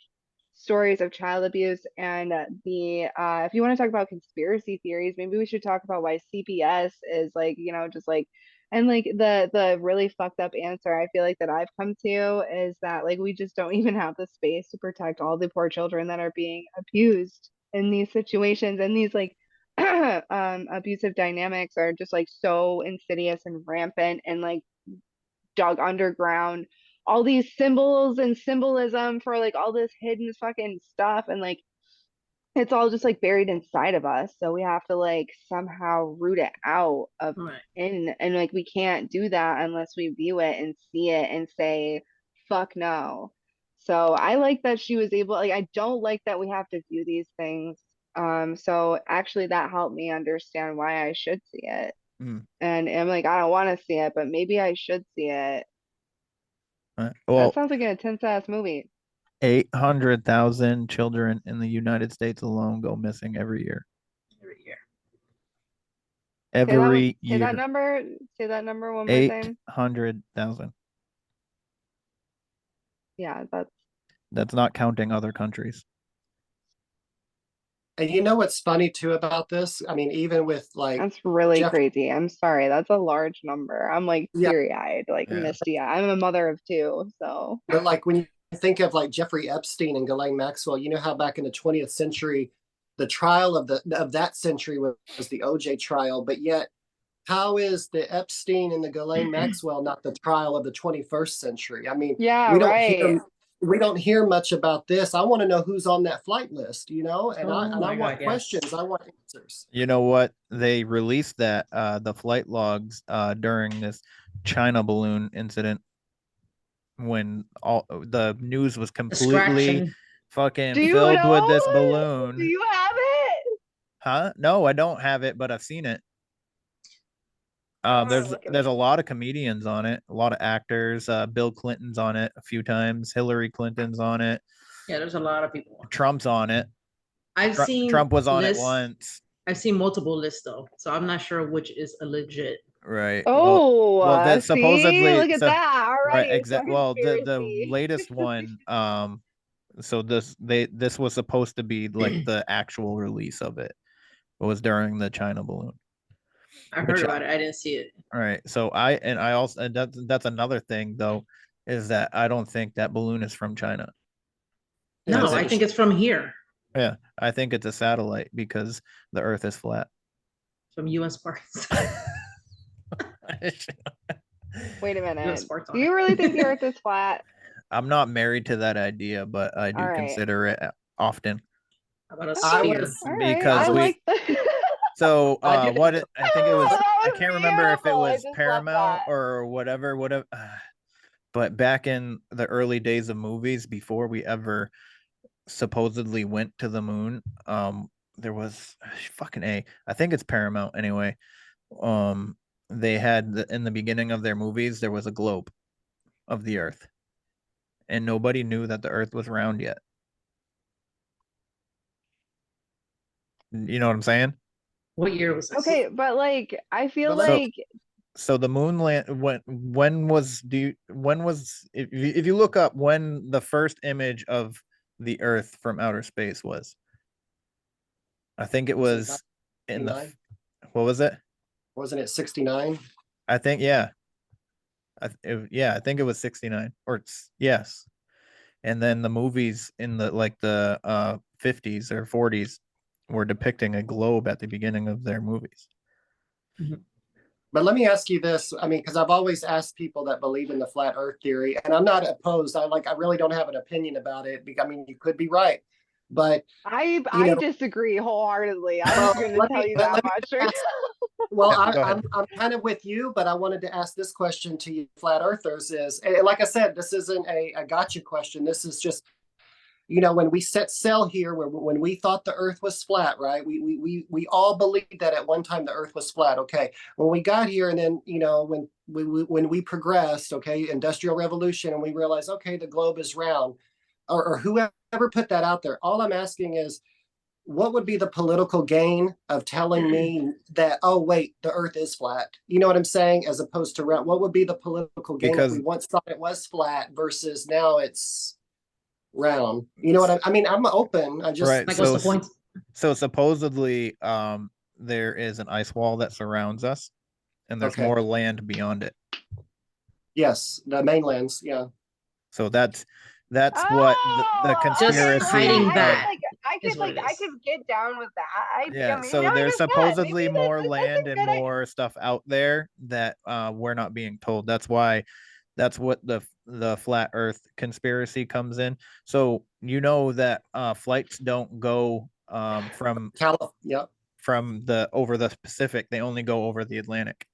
stories of child abuse. And if you want to talk about conspiracy theories, maybe we should talk about why CPS is like, just like, and like the really fucked up answer I feel like that I've come to is that like we just don't even have the space to protect all the poor children that are being abused in these situations, and these like abusive dynamics are just like so insidious and rampant and like dug underground, all these symbols and symbolism for like all this hidden fucking stuff, and like it's all just like buried inside of us, so we have to like somehow root it out of Right. and like we can't do that unless we view it and see it and say fuck no. So I like that she was able, like I don't like that we have to view these things. So actually that helped me understand why I should see it. Mm. And I'm like, I don't want to see it, but maybe I should see it. That Well, sounds like an intense ass movie. 800,000 children in the United States alone go missing every year. Every year. Every Say that year. number. Say that number one more time. 800,000. Yeah, That's not counting other countries. And you know what's funny too about this? I mean, even with like that's really Jeff- crazy. I'm sorry. That's a large number. I'm like Yeah. teary-eyed, like Yeah. misty. I'm a mother of two, so. But like when you think of like Jeffrey Epstein and Ghislaine Maxwell, you know how back in the 20th century, the trial of that century was the OJ trial, but yet how is the Epstein and the Ghislaine Maxwell not the trial of the 21st century? I mean, Yeah, we don't hear much about this. I want to know who's on that flight list, and I want questions. I want answers. You know what? They released that the flight logs during this China balloon incident when all the news was completely fucking filled with this balloon. Do you have it? Huh? No, I don't have it, but I've seen it. There's a lot of comedians on it, a lot of actors. Bill Clinton's on it a few times. Hillary Clinton's on it. Yeah, there's a lot of people. Trump's on it. I've seen Trump was on lists. it once. I've seen multiple lists though, so I'm not sure which is a legit. Right. Oh, well, that see? supposedly Look at that. All right. Exactly. Well, the latest one. So this was supposed to be like the actual release of it. It was during the China balloon. I heard about it. I didn't see it. All right. So I also and that's another thing though, is that I don't think that balloon is from China. No, I think it's from here. Yeah, I think it's a satellite because the Earth is flat. From US parts. Wait a US minute. parts Do on you it. really think the Earth is flat? I'm not married to that idea, but I do All right. consider it often How about a I sphere? was All right. because I we. like the. So I did- I think it was That I was can't remember if it beautiful. I was just love Paramount that. or whatever. But back in the early days of movies, before we ever supposedly went to the moon, there was fucking I think it's Paramount anyway. They had in the beginning of their movies there was a globe of the Earth, and nobody knew that the Earth was round yet. You know what I'm saying? What year was this? Okay, but like I feel But like So the moon land when was if you look up when the first image of the Earth from outer space was, I think it Was it was in the 69? what was it? Wasn't it 69? I think yeah. I think it was 69 or yes. And then the movies in the like the 50s or 40s were depicting a globe at the beginning of their movies. But let me ask you this. I mean, because I've always asked people that believe in the flat Earth theory, and I'm not opposed. I really don't have an opinion about it. I mean, you could be right, but I you know, disagree wholeheartedly. I'm well, just going to tell you that let me much. Right ask, well, Yeah, go ahead. I'm kind of with you, but I wanted to ask this question to you, flat earthers. Is and like I said, this isn't a gotcha question. This is just when we set sail here, when we thought the Earth was flat, right? We all believed that at one time the Earth was flat. Okay, when we got here, and then when we progressed, okay, Industrial Revolution, and we realized, okay, the globe is round, or whoever put that out there. All I'm asking is, what would be the political gain of telling me that, oh wait, the Earth is flat? You know what I'm saying? As opposed to round. What would be the political gain if we Because once thought it was flat versus now it's round? You know what I mean? I'm open. I just right, Like, what's the point? so supposedly there is an ice wall that surrounds us, and there's Okay. more land beyond it. Yes, the mainlands. Yeah. So that's what the Oh, conspiracy. hiding that I is could what it I is. could get down with that. Yeah, Maybe so I'm there's just not. supposedly Maybe more that's land a and good idea. more stuff out there that we're not being told. That's what the flat Earth conspiracy comes in. So that flights don't go Yep. from the over the Pacific. They only go over the Atlantic.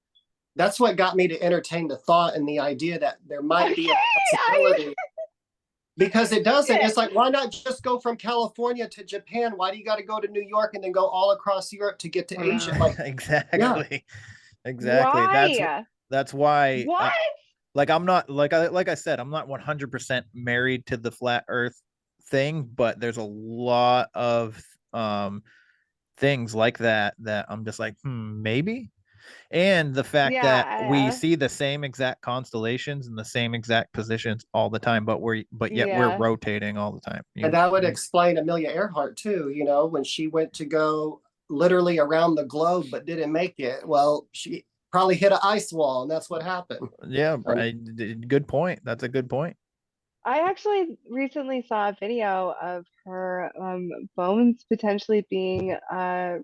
That's what got me to entertain the thought and the idea that there might be a possibility. Because it doesn't. It's like, why not just go from California to Japan? Why do you got to go to New York and then go all across Europe to get to Asia? Like, Exactly. Why? That's why. What? Like I'm not like I said, I'm not 100% married to the flat Earth thing, but there's a lot of things like that I'm just like, maybe. And the fact that we Yeah. see the same exact constellations in the same exact positions all the time, but yet we're Yeah. rotating all the time. and that would explain Amelia Earhart too, when she went to go literally around the globe but didn't make it. Well, she probably hit an ice wall, and that's what happened. Yeah, good point. That's a good point. I actually recently saw a video of her bones potentially being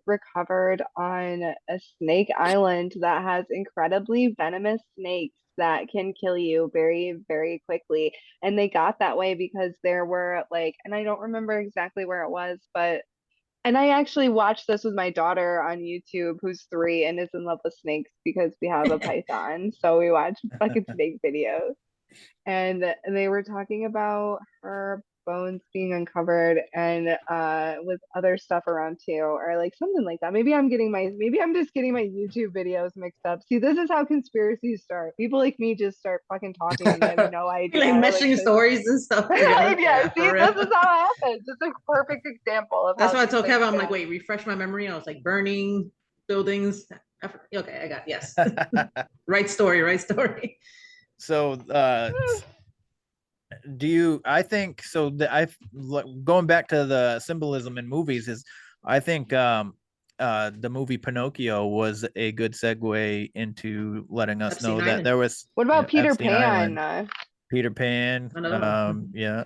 recovered on a snake island that has incredibly venomous snakes that can kill you very, very quickly. And they got that way because there were and I don't remember exactly where it was, and I actually watched this with my daughter on YouTube, who's 3 and is in love with snakes because we have a python. So we watch fucking snake videos. And they were talking about her bones being uncovered and with other stuff around too, or something like that. Maybe I'm just getting my YouTube videos mixed up. See, this is how conspiracies start. People like me just start fucking talking and they have no idea. Like meshing stories and stuff. Yeah, see, this is how it happens. It's a perfect example of That's how why I these told things Kevin, I'm go. like, wait, refresh my memory. I was like, burning buildings. Okay, I got yes. Right story. So I think so that I've going back to the symbolism in movies is I think the movie Pinocchio was a good segue into letting us Epstein know that Island. there was What about Peter Epstein Pan? Island. Peter Pan. Another one. Yeah,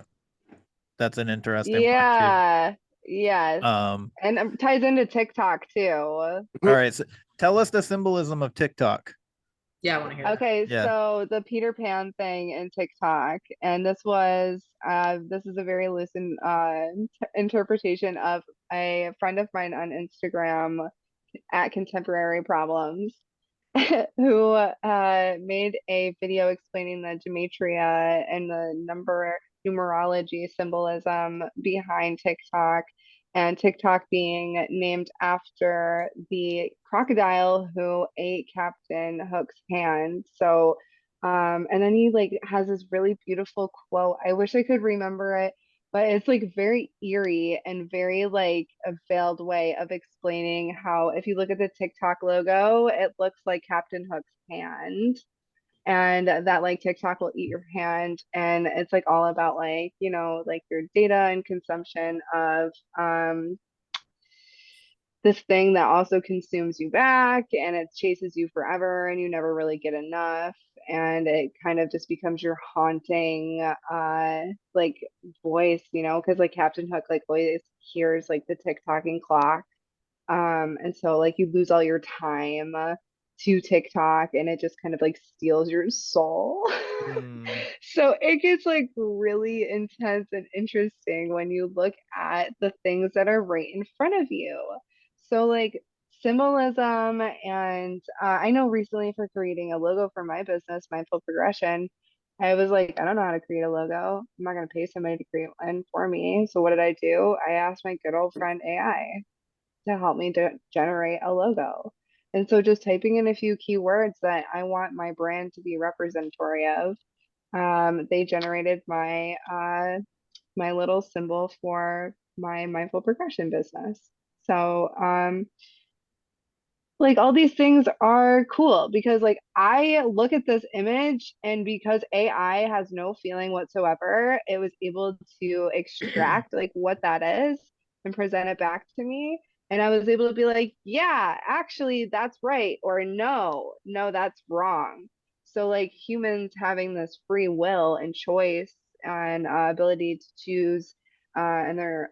that's an interesting one too. Yeah. Yes. Um, And ties into TikTok too. all right, so tell us the symbolism of TikTok. Yeah, I want to hear that. Okay, Yeah. so the Peter Pan thing in TikTok, and this is a very loose interpretation of a friend of mine on Instagram at Contemporary Problems, who made a video explaining the gematria and the numerology symbolism behind TikTok, and TikTok being named after the crocodile who ate Captain Hook's hand. So, and then he like has this really beautiful quote. I wish I could remember it, but it's like very eerie and very like a veiled way of explaining how if you look at the TikTok logo, it looks like Captain Hook's hand. And that like TikTok will eat your hand. And it's like all about like, you know, like your data and consumption of this thing that also consumes you back and it chases you forever and you never really get enough, and it kind of just becomes your haunting like voice, you know, because like Captain Hook like always hears like the tick-tocking clock, and so like you lose all your time to TikTok and it just kind of like steals your soul. Mm. So it gets like really intense and interesting when you look at the things that are right in front of you. So like symbolism, and I know recently for creating a logo for my business, Mindful Progression, I was like, I don't know how to create a logo. I'm not going to pay somebody to create one for me. So what did I do? I asked my good old friend AI to help me to generate a logo. And so just typing in a few keywords that I want my brand to be representatory of, they generated my little symbol for my mindful progression business. So like all these things are cool because like I look at this image and because AI has no feeling whatsoever, it was able to extract like what that is and present it back to me. And I was able to be like, yeah, actually that's right, or no, that's wrong. So like humans having this free will and choice and ability to choose and their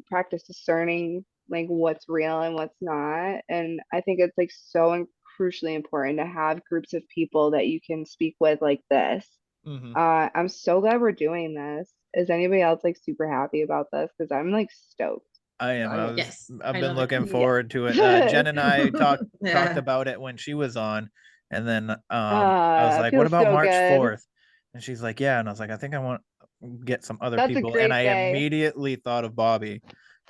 practice discerning like what's real and what's not. And I think it's like so crucially important to have groups of people that you can speak with like this. Mhm. I'm so glad we're doing this. Is anybody else like super happy about this? Because I'm like stoked. I am. I am. Yes, I've I been love it. looking Yeah. forward to it. Jen and I talked Yeah. about it when she was on, and then I was like, "What Feels about so March good. 4th?" And she's like, "Yeah." And I was like, "I think I want to get some other That's a people." And great I day. immediately thought of Bobby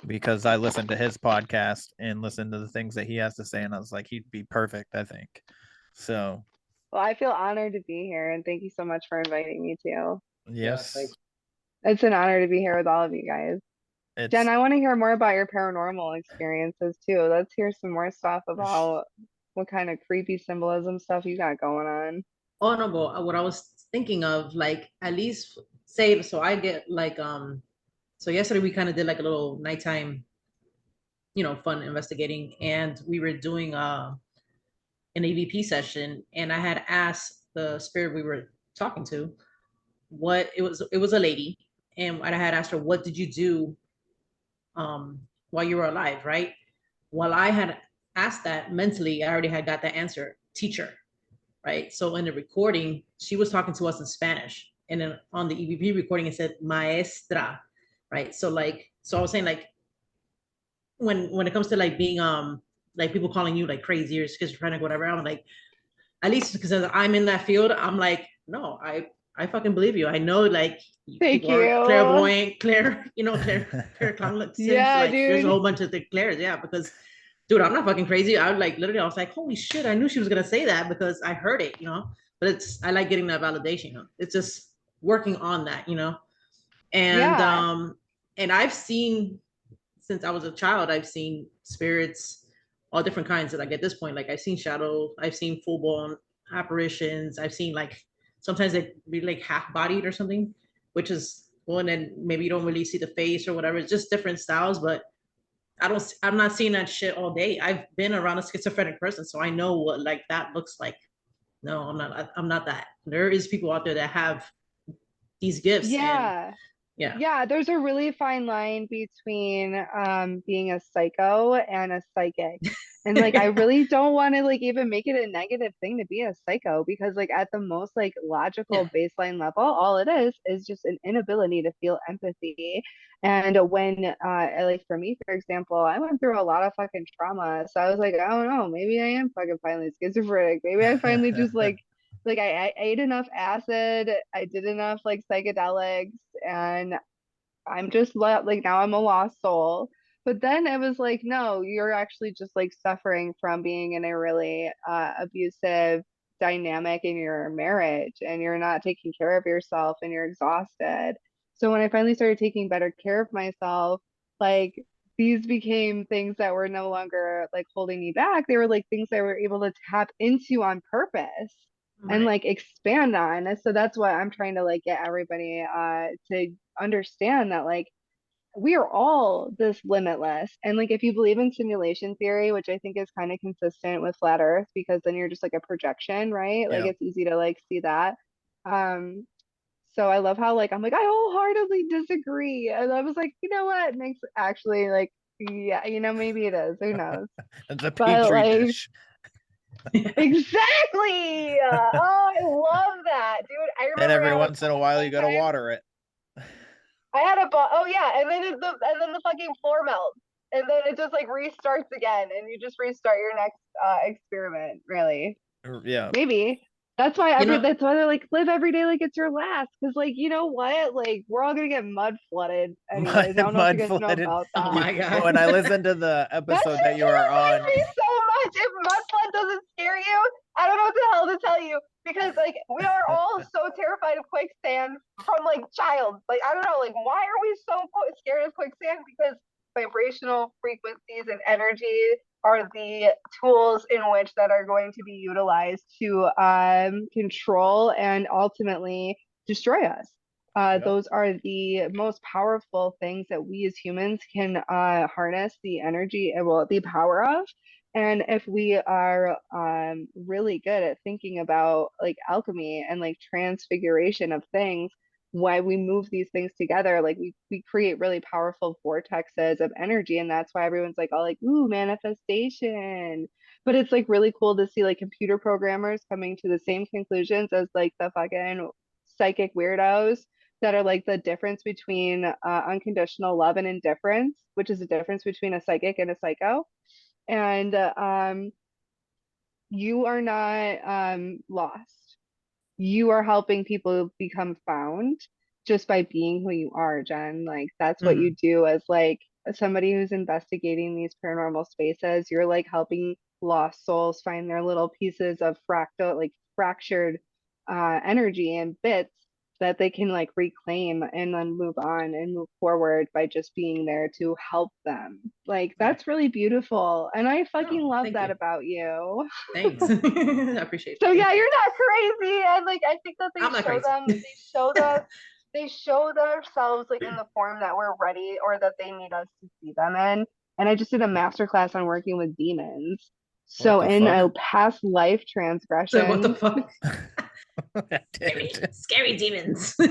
because I listened to his podcast and listened to the things that he has to say, and I was like, he'd be perfect, I think. So, Well, I feel honored to be here and thank you so much for inviting me too. yes, thank It's an honor to be here with all of you guys. Jen, it's I want to hear more about your paranormal experiences too. Let's hear some more stuff about what kind of creepy symbolism stuff you got going on. Oh no, but what I was thinking of, like at least say, so I get like so yesterday we kind of did like a little nighttime, fun investigating, and we were doing an AVP session, and I had asked the spirit we were talking to what it was a lady, and I had asked her, what did you do while you were alive, right? While I had asked that mentally, I already had got the answer, teacher, right? So in the recording, she was talking to us in Spanish. And then on the EVP recording, it said maestra, right? So I was saying like when it comes to like being like people calling you like crazy or schizophrenic, whatever, I'm like, at least because I'm in that field, I'm like, no, I fucking believe you. I know like Thank people are you. clairvoyant, claircognizant, Yeah, like there's a dude. whole bunch of the clairs, yeah, because dude, I'm not fucking crazy. I would like literally, I was like, holy shit, I knew she was gonna say that because I heard it, But I like getting that validation. It's just working on that, And Yeah. and I've seen since I was a child, I've seen spirits, all different kinds. Like at this point, like I've seen shadow, I've seen full blown apparitions, I've seen like sometimes they be like half bodied or something, which is well, and then maybe you don't really see the face or whatever. It's just different styles, but I'm not seeing that shit all day. I've been around a schizophrenic person, so I know what like that looks like. No, I'm not that. There is people out there that have these gifts, and Yeah. Yeah, there's a really fine line between being a psycho and a psychic. And like I really don't want to like even make it a negative thing to be a psycho because like at the most like logical baseline level, all it is just an inability to feel empathy. And when like for me, for example, I went through a lot of fucking trauma. So I was like, I don't know, maybe I am fucking finally schizophrenic. Maybe I finally just like I ate enough acid, I did enough like psychedelics, and I'm just like now I'm a lost soul. But then it was like, no, you're actually just like suffering from being in a really abusive dynamic in your marriage, and you're not taking care of yourself, and you're exhausted. So when I finally started taking better care of myself, like these became things that were no longer like holding me back. They were like things I were able to tap into on purpose and Right. like expand on. And so that's what I'm trying to like get everybody to understand that like we are all this limitless. And like if you believe in simulation theory, which I think is kind of consistent with flat earth, because then you're just like a projection, right? Like Yeah. it's easy to like see that. Um, so I love how like I'm like I wholeheartedly disagree. And I was like, you know what? It makes actually like yeah, you know, maybe it is. Who knows? The But petri like dish. exactly. Oh, I love that, dude. I And remember I every had a once in a ball while, you one got to time. water it. I had a ball. Oh yeah, and then the fucking floor melts, and then it just like restarts again, and you just restart your next experiment. Really, Yeah. maybe that's why You know, that's why they're like live every day like it's your last, because like you know what, like we're all gonna get mud flooded anyways. I don't know if you Mud guys know flooded. about oh that. my God. When I listened to the That episode that shit you are terrifies on, me so much. If mudslide doesn't scare you, I don't know what the hell to tell you. Because like we are all so terrified of quicksand from like child. Like I don't know, like why are we so scared of quicksand? Because vibrational frequencies and energy are the tools in which that are going to be utilized to control and ultimately destroy us. yeah, Those are the most powerful things that we as humans can harness the energy, well, the power of. And if we are really good at thinking about like alchemy and like transfiguration of things, why we move these things together, like we create really powerful vortexes of energy. And that's why everyone's like all like, ooh, manifestation. But it's like really cool to see like computer programmers coming to the same conclusions as like the fucking psychic weirdos that are like the difference between unconditional love and indifference, which is the difference between a psychic and a psycho. And you are not lost. You are helping people become found just by being who you are, Jen. Like that's what Mhm. you do as like somebody who's investigating these paranormal spaces. You're like helping lost souls find their little pieces of fractal, like fractured energy and bits that they can like reclaim and then move on and move forward by just being there to help them. Like Right. that's really beautiful. And I fucking Oh, love thank that you. about you. Thanks. I appreciate So that. yeah, you're not crazy. And like I think that I'm not crazy. they show themselves like in the form that we're ready or that they need us to see them in. And I just did a master class on working with demons. what So the in fuck? a past life So what the transgression, fuck? Scary, Dude. scary demons. yeah,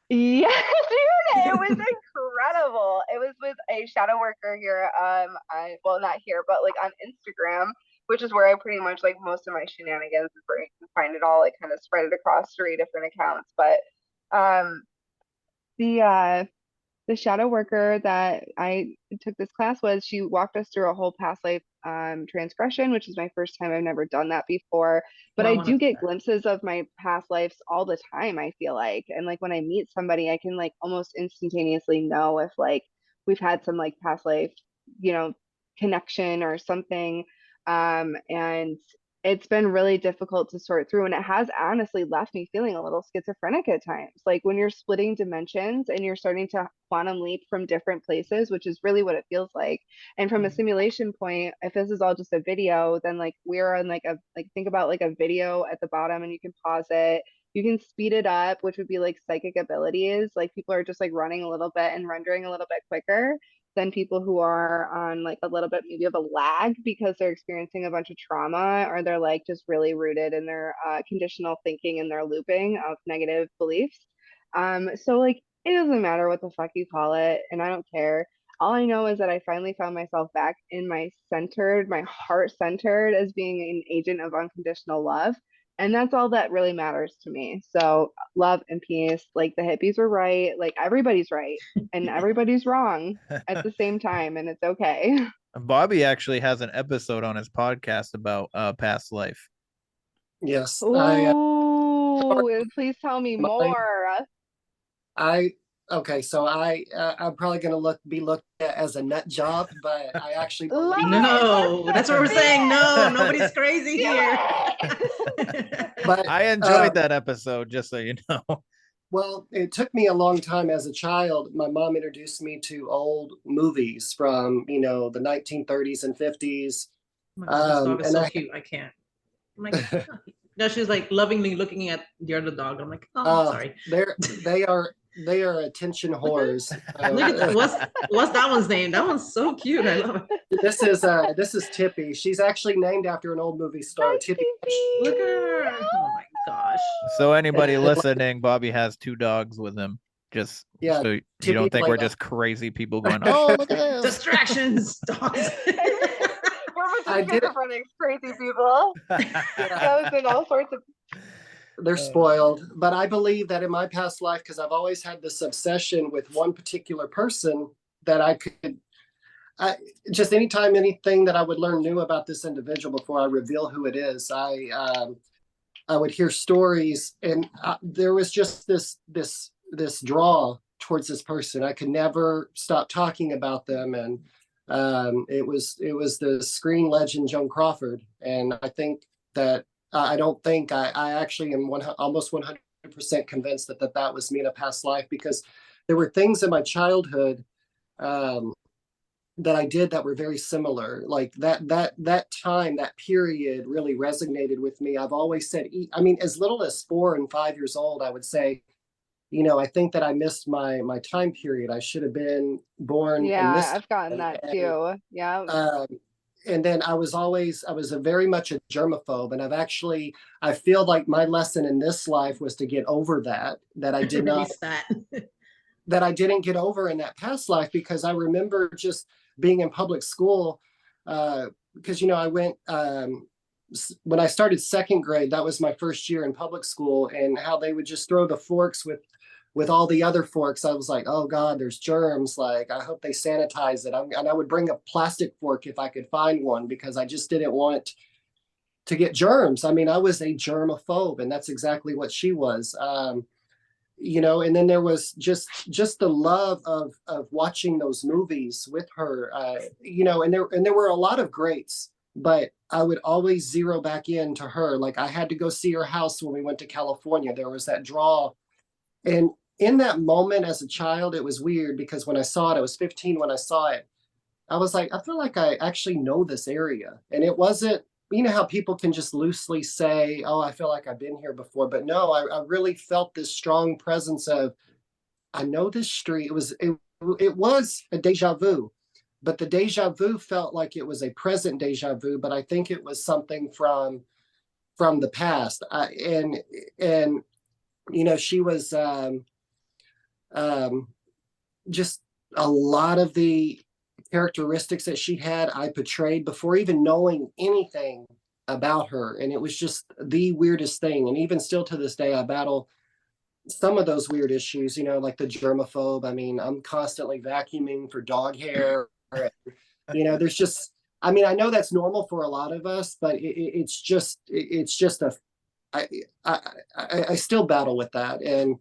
dude, it was incredible. It was with a shadow worker here. I well not here, but like on Instagram, which is where I pretty much like most of my shenanigans is where you can find it all. Like kind of spread it across 3 different accounts. But um, the the shadow worker that I took this class with, she walked us through a whole past life transgression, which is my first time. I've never done that before, but Well, I I want to do do get that. glimpses of my past lives all the time, I feel like. And like when I meet somebody, I can like almost instantaneously know if like we've had some like past life, you know, connection or something. And it's been really difficult to sort through, and it has honestly left me feeling a little schizophrenic at times, like when you're splitting dimensions and you're starting to quantum leap from different places, which is really what it feels like. And from a Mhm. simulation point, if this is all just a video, then like we're on like a like think about like a video at the bottom, and you can pause it, you can speed it up, which would be like psychic abilities, like people are just like running a little bit and rendering a little bit quicker than people who are on like a little bit maybe of a lag because they're experiencing a bunch of trauma, or they're like just really rooted in their conditional thinking and their looping of negative beliefs. So like it doesn't matter what the fuck you call it, and I don't care. All I know is that I finally found myself back in my heart centered as being an agent of unconditional love. And that's all that really matters to me. So love and peace. Like the hippies were right. Like everybody's right and everybody's wrong at the same time, and it's okay. Bobby actually has an episode on his podcast about past life. Yes, Ooh, please tell me more. Okay, so I'm probably gonna be looked at as a nut job, but I actually Love believe. it. No, Let's that's what we're do saying. No, it. nobody's crazy Do here. But I enjoyed that episode, just so you know. well, it took me a long time as a child. My mom introduced me to old movies from the 1930s and 50s. Oh my God, this dog is And so I cute. I can't. I'm like, no, she's like lovingly looking at the other dog. I'm like, oh, sorry. they are attention whores. Look at that. What's that one's name? That one's so cute. I love it. This is Tippy. She's actually named after an old movie star, Tippy. Look at her. Oh my gosh. So anybody listening, Bobby has 2 dogs with him. Just Yeah, so you Tippy don't think we're Playboy. just crazy people going, oh, look at this. Distractions, dogs. We're I just did it. schizophrenic crazy people. That was in all sorts of. They're spoiled, but I believe that in my past life, because I've always had this obsession with one particular person, that just anytime anything that I would learn new about this individual before I reveal who it is, I would hear stories, and there was just this draw towards this person. I could never stop talking about them, and it was the screen legend Joan Crawford, and I think that. I don't think I actually am almost 100% convinced that was me in a past life, because there were things in my childhood that I did that were very similar. Like that time, that period really resonated with me. I've always said, I mean, as little as 4 and 5 years old, I would say, I think that I missed my time period. I should have been born. Yeah, I've gotten that too. Yeah. And then I was very much a germaphobe, and I feel like my lesson in this life was to get over that I did not, that I didn't get over in that past life, because I remember just being in public school, because, I went, when I started 2nd grade, that was my first year in public school, and how they would just throw the forks with all the other forks. I was like, oh God, there's germs. Like, I hope they sanitize it. And I would bring a plastic fork if I could find one, because I just didn't want to get germs. I mean, I was a germaphobe, and that's exactly what she was. And then there was just the love of watching those movies with her, and there were a lot of greats, but I would always zero back into her. Like, I had to go see her house when we went to California. There was that draw. And in that moment as a child, it was weird, because when I saw it, I was 15 when I saw it. I was like, I feel like I actually know this area. And it wasn't, how people can just loosely say, oh, I feel like I've been here before. But no, I really felt this strong presence of, I know this street. It was a deja vu, but the deja vu felt like it was a present deja vu. But I think it was something from the past. And she was just a lot of the characteristics that she had, I portrayed before even knowing anything about her. And it was just the weirdest thing. And even still to this day, I battle some of those weird issues, like the germaphobe. I mean, I'm constantly vacuuming for dog hair. There's just, I mean, I know that's normal for a lot of us, but it's just I still battle with that. And,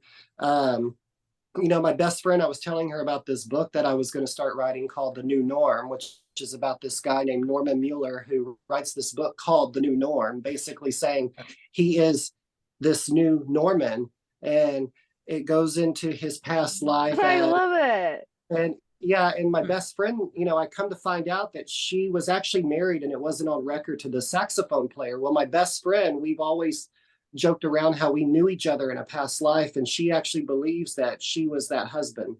my best friend, I was telling her about this book that I was going to start writing called The New Norm, which is about this guy named Norman Mueller, who writes this book called The New Norm, basically saying he is this new Norman, and it goes into his past life. I love it. And yeah, and my best friend, I come to find out that she was actually married, and it wasn't on record, to the saxophone player. Well, my best friend, we've always joked around how we knew each other in a past life, and she actually believes that she was that husband,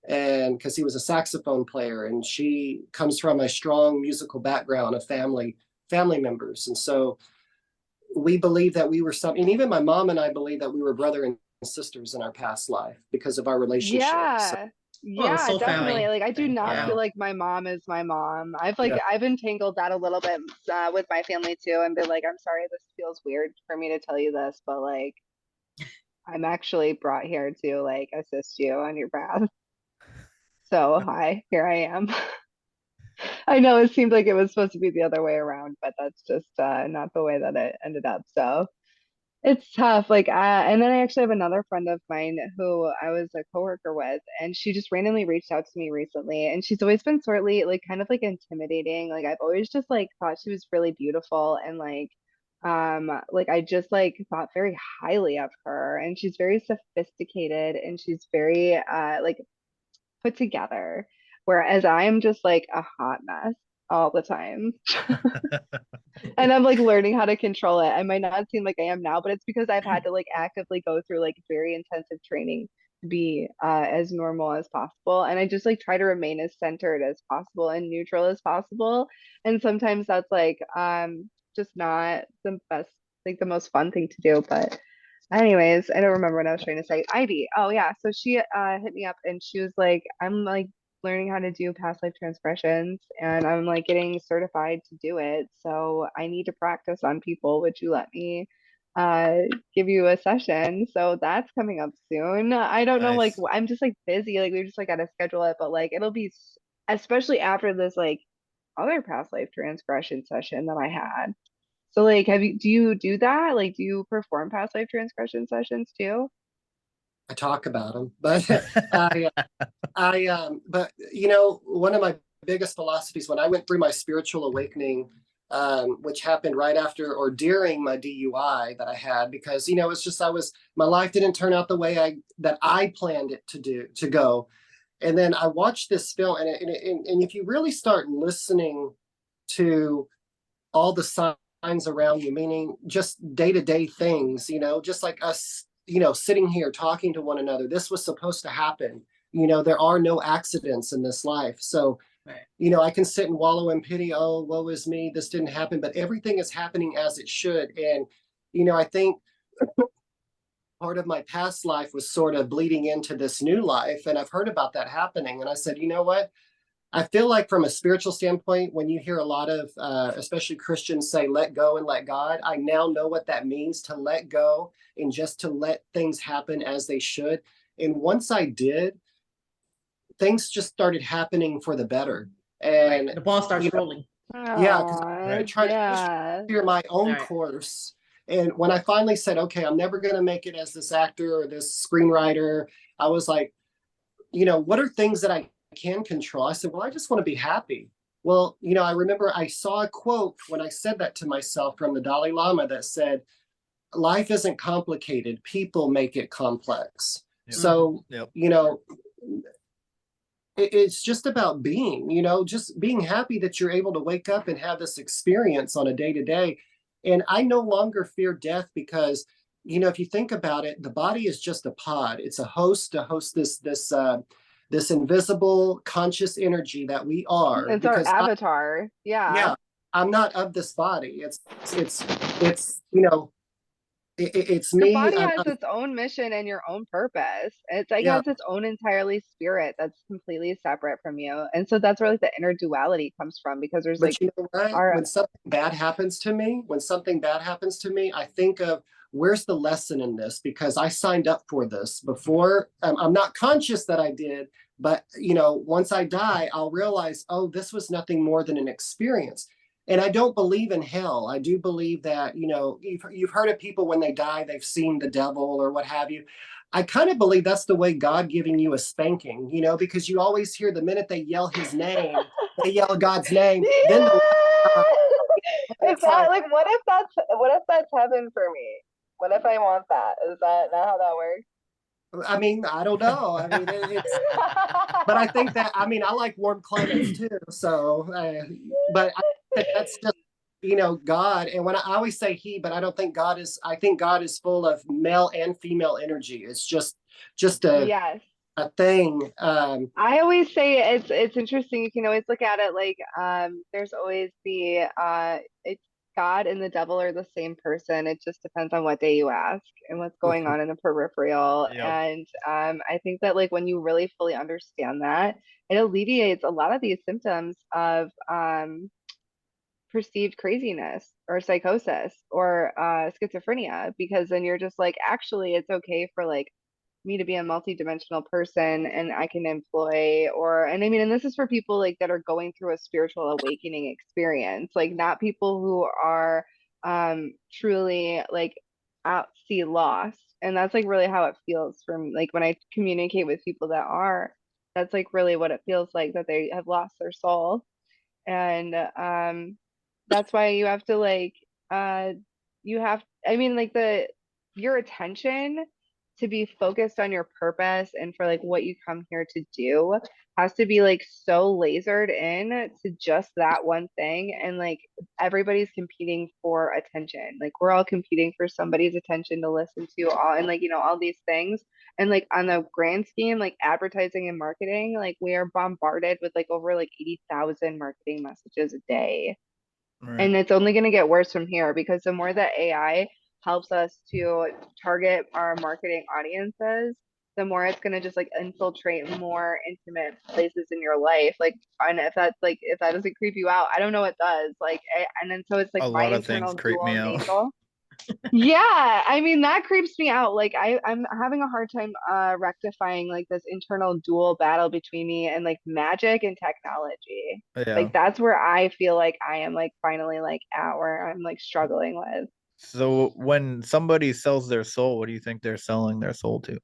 and because he was a saxophone player, and she comes from a strong musical background of family members. And so we believe that we were something, and even my mom and I believe that we were brother and sisters in our past life because of our relationship. So, Yeah. Yeah, soul definitely. family Like I do thing, not yeah. feel like my mom is my mom. yeah. I've entangled that a little bit with my family too, and been like, I'm sorry, this feels weird for me to tell you this, but like I'm actually brought here to like assist you on your path. So hi, here I am. I know it seemed like it was supposed to be the other way around, but that's just not the way that it ended up. So it's tough. Like, and then I actually have another friend of mine who I was a coworker with, and she just randomly reached out to me recently, and she's always been sorely like kind of like intimidating. Like I've always just like thought she was really beautiful and like I just like thought very highly of her, and she's very sophisticated and she's very like put together, whereas I'm just like a hot mess all the time. And I'm like learning how to control it. I might not seem like I am now, but it's because I've had to like actively go through like very intensive training to be as normal as possible. And I just like try to remain as centered as possible and neutral as possible. And sometimes that's like just not the best, like the most fun thing to do. But anyways, I don't remember what I was trying to say. Ivy. Oh yeah. So she hit me up and she was like, I'm like learning how to do past life transgressions and I'm like getting certified to do it. So I need to practice on people. Would you let me uh give you a session? So that's coming up soon. I don't know, like Nice. I'm just like busy. Like we just like gotta schedule it, but like it'll be especially after this like other past life transgression session that I had. So like do you do that? Like do you perform past life transgression sessions too? I talk about them, but but one of my biggest philosophies when I went through my spiritual awakening, which happened right after or during my DUI that I had, because it's just my life didn't turn out the way I planned it to go, and then I watched this film, and if you really start listening to all the signs around you, meaning just day-to-day things, just like us, sitting here talking to one another. This was supposed to happen. There are no accidents in this life. So, Right. I can sit and wallow in pity. Oh, woe is me. This didn't happen, but everything is happening as it should. And, I think part of my past life was sort of bleeding into this new life. And I've heard about that happening. And I said, you know what? I feel like from a spiritual standpoint, when you hear a lot of, especially Christians say, let go and let God, I now know what that means, to let go and just to let things happen as they should. And once I did, things just started happening for the better. Right. And, The ball starts rolling. yeah, because I Aw, tried to just yeah. steer my own Right. course. And when I finally said, okay, I'm never going to make it as this actor or this screenwriter, I was like, what are things that I can control? I said, well, I just want to be happy. Well, I remember I saw a quote when I said that to myself from the Dalai Lama that said, life isn't complicated, people make it complex. Yep. So, Yep. It's just about being, just being happy that you're able to wake up and have this experience on a day to day. And I no longer fear death because, if you think about it, the body is just a pod. It's a host to host this invisible conscious energy that we are. It's our Because avatar. Yeah. yeah, I'm not of this body. It's it's Your me. body has its own mission and your own purpose. It's like Yeah, has its own entirely spirit that's completely separate from you. And so that's where like the inner duality comes from because there's but like you know what? our When something bad happens to me, I think of where's the lesson in this? Because I signed up for this before. I'm not conscious that I did, but once I die, I'll realize, oh, this was nothing more than an experience. And I don't believe in hell. I do believe that, you've heard of people when they die, they've seen the devil or what have you. I kind of believe that's the way God giving you a spanking, because you always hear the minute they yell his name, they yell God's name, then the Yeah! Is it's that like, like what if that's heaven for me? What if I want that? Is that not how that works? I mean, I don't know. I mean, but I think that, I mean, I like warm climates too. So, but I think that's just, God. And when I always say he, but I don't think God is, I think God is full of male and female energy. It's just Yes. a thing. I always say it's interesting. You can always look at it like there's always the God and the devil are the same person. It just depends on what day you ask and what's going on in the peripheral. Yep. And I think that like when you really fully understand that, it alleviates a lot of these symptoms of perceived craziness or psychosis or schizophrenia, because then you're just like, actually, it's okay for like me to be a multi-dimensional person, and I can employ, or and I mean, and this is for people like that are going through a spiritual awakening experience, like not people who are truly like out sea lost. And that's like really how it feels from like when I communicate with people that are, that's like really what it feels like, that they have lost their soul. And that's why you have to like you have, I mean, like the your attention to be focused on your purpose and for like what you come here to do has to be like so lasered in to just that one thing. And like everybody's competing for attention, like we're all competing for somebody's attention to listen to, all and like you know all these things. And like on the grand scheme, like advertising and marketing, like we are bombarded with like over like 80,000 marketing messages a day. Right. And it's only going to get worse from here, because the more that AI helps us to target our marketing audiences, the more it's going to just like infiltrate more intimate places in your life. Like, and if that's like, if that doesn't creep you out, I don't know what does. Like, and then so it's like A my lot of things internal creep me dual out. natal. Yeah, I mean that creeps me out. Like I'm having a hard time rectifying like this internal dual battle between me and like magic and technology. Yeah. Like that's where I feel like I am like finally like at where I'm like struggling with. So when somebody sells their soul, what do you think they're selling their soul to?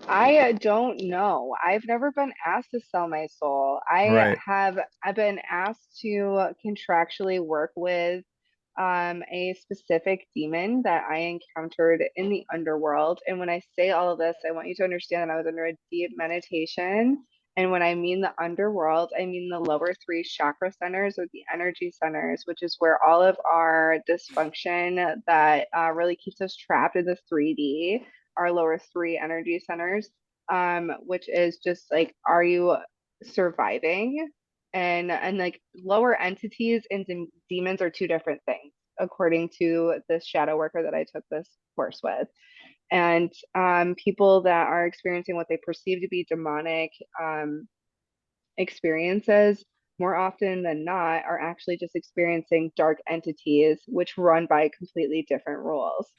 I don't know. I've never been asked to sell my soul. Right. I've been asked to contractually work with a specific demon that I encountered in the underworld. And when I say all of this, I want you to understand that I was under a deep meditation. And when I mean the underworld, I mean the lower three chakra centers or the energy centers, which is where all of our dysfunction that really keeps us trapped in the 3D, our lower three energy centers, which is just like, are you surviving? And like lower entities and demons are two different things, according to this shadow worker that I took this course with. And people that are experiencing what they perceive to be demonic experiences, more often than not, are actually just experiencing dark entities which run by completely different rules.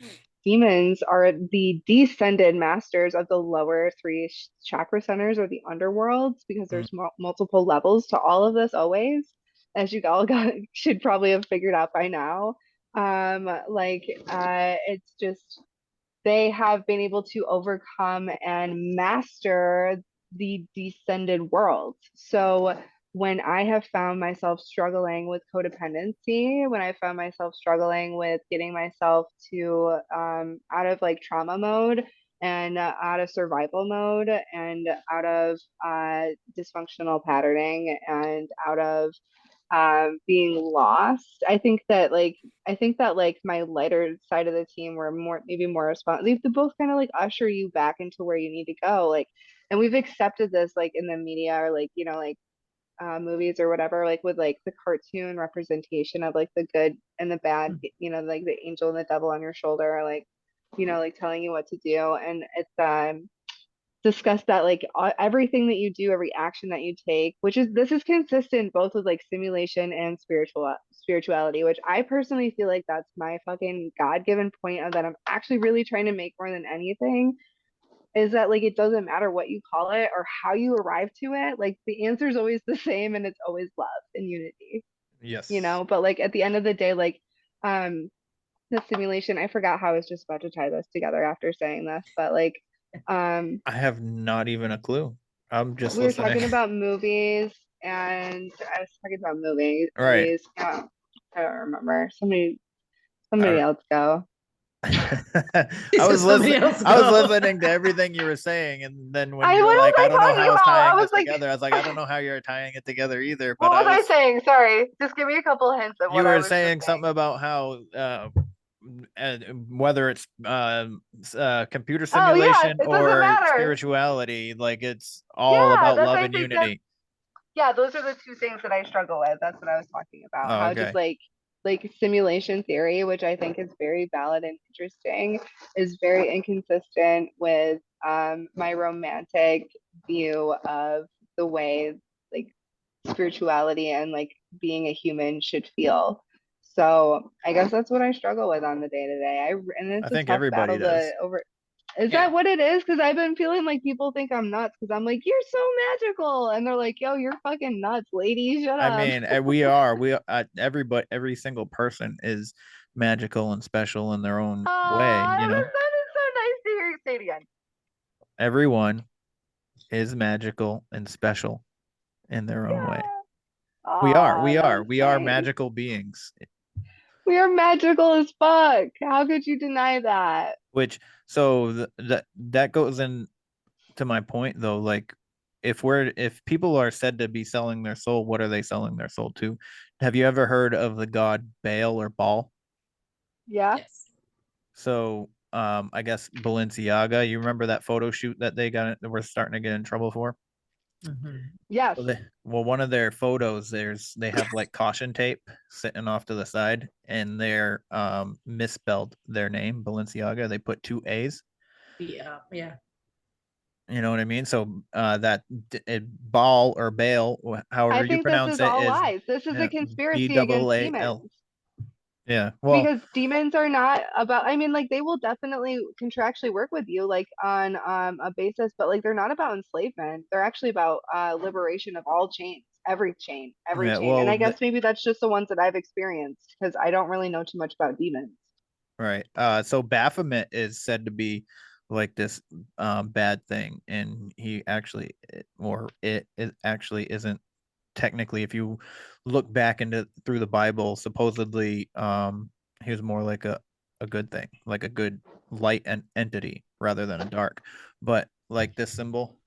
Demons are the descended masters of the lower three chakra centers or the underworlds, because there's multiple levels to all of this always, as you all should probably have figured out by now. It's just they have been able to overcome and master the descended world. So when I have found myself struggling with codependency, when I found myself struggling with getting myself to out of like trauma mode and out of survival mode and out of dysfunctional patterning and out of being lost. I think that like my lighter side of the team were more, maybe more responsive. They both kind of like usher you back into where you need to go. Like, and we've accepted this like in the media or like, you know, like movies or whatever, like with like the cartoon representation of like the good and the bad, you know, like the angel and the devil on your shoulder, like, you know, like telling you what to do. And it's discuss that like everything that you do, every action that you take, which is, this is consistent both with like simulation and spirituality, which I personally feel like that's my fucking God-given point of that I'm actually really trying to make more than anything, is that like it doesn't matter what you call it or how you arrive to it, like the answer is always the same, and it's always love and unity, you Yes. know. But like at the end of the day, like the simulation, I forgot how I was just about to tie this together after saying this, but like I have not even a clue. I'm just we were listening. talking about movies, and I was talking about movies. Right. I don't remember. Somebody else go. I said was somebody listening. else I was go. listening to everything you were saying, and then when What you were was like, I "I don't know talking how I was about? I tying was this like, together," I was like, "I don't know how you're tying it together either." But what was I saying? Sorry, just give me a couple hints of you what I were was just saying saying. something about how whether it's computer Oh yeah, simulation it doesn't or matter. spirituality, like it's all Yeah, about that's love I and think that's unity. Yeah, those are the two things that I struggle with. That's what I was talking about. Oh, How just okay. like simulation theory, which I think is very valid and interesting, is very inconsistent with my romantic view of the way like spirituality and like being a human should feel. So I guess that's what I struggle with on the day to day. And I it's a think tough everybody battle to does. over. Is Yeah. that what it is? Because I've been feeling like people think I'm nuts because I'm like, you're so magical. And they're like, yo, you're fucking nuts, lady. Shut I up. mean, everybody, every single person is magical and special in their own way, That you know. sounded so nice to hear you say it again. Everyone is magical and special in their own way. We are, Aw, we are, that's we are nice. magical beings. We are magical as fuck. How could you deny that? Which so that goes in to my point though. Like, if people are said to be selling their soul, what are they selling their soul to? Have you ever heard of the god Baal or Baal? Yeah. Yes. So I guess Balenciaga, you remember that photo shoot that they got that we're starting to get in trouble for? Yes. Well, one of their photos, they have like caution tape sitting off to the side, and they're misspelled their name, Balenciaga. They put two A's. Yeah. Yeah. You know what I mean? So ball or bail, however I you think this pronounce is it, all is lies. This is a B conspiracy double against A L. demons. Yeah. Well, Because demons are not about, I mean, like they will definitely contractually work with you like on a basis, but like they're not about enslavement. They're actually about liberation of all chains, every yeah. chain. And I Well, guess maybe that's just the ones that I've experienced because I don't really know too much about demons. right. So Baphomet is said to be like this bad thing, and he actually, it actually isn't technically. If you look back into through the Bible, supposedly he was more like a good thing, like a good light and entity rather than a dark. But like this symbol,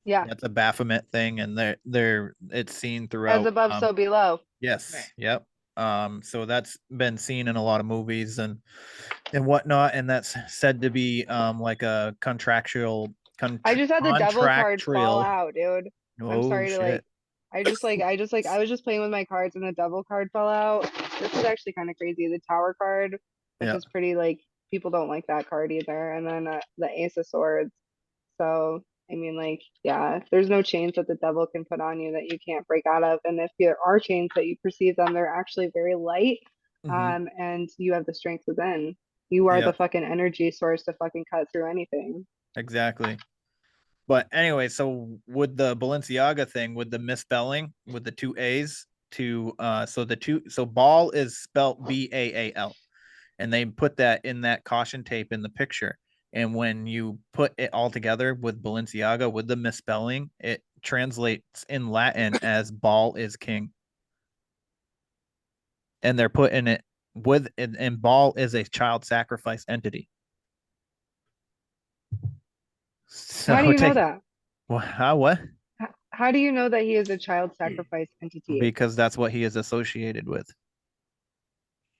Yeah. that's a Baphomet thing, and they're it's seen As throughout. above, so below. Yes, Right. yep. So that's been seen in a lot of movies and whatnot, and that's said to be like a I just had the devil card fall contractual. out, dude. I'm Oh sorry to like shit! I was just playing with my cards and the devil card fell out. This is actually kind of crazy. The tower card, which Yeah, is pretty like people don't like that card either. And then the ace of swords. So, I mean like yeah, there's no chains that the devil can put on you that you can't break out of. And if there are chains that you perceive them, they're actually very light. hmm And you have the strength within. You are yeah, the fucking energy source to fucking cut through anything. exactly. But anyway, so with the Balenciaga thing, with the misspelling, with the two A's to so ball is spelt Baal, and they put that in that caution tape in the picture. And when you put it all together with Balenciaga with the misspelling, it translates in Latin as ball is king. And they're putting it and ball is a child sacrifice entity. How do So you know take that? what? How do you know that he is a child sacrifice entity? Because that's what he is associated with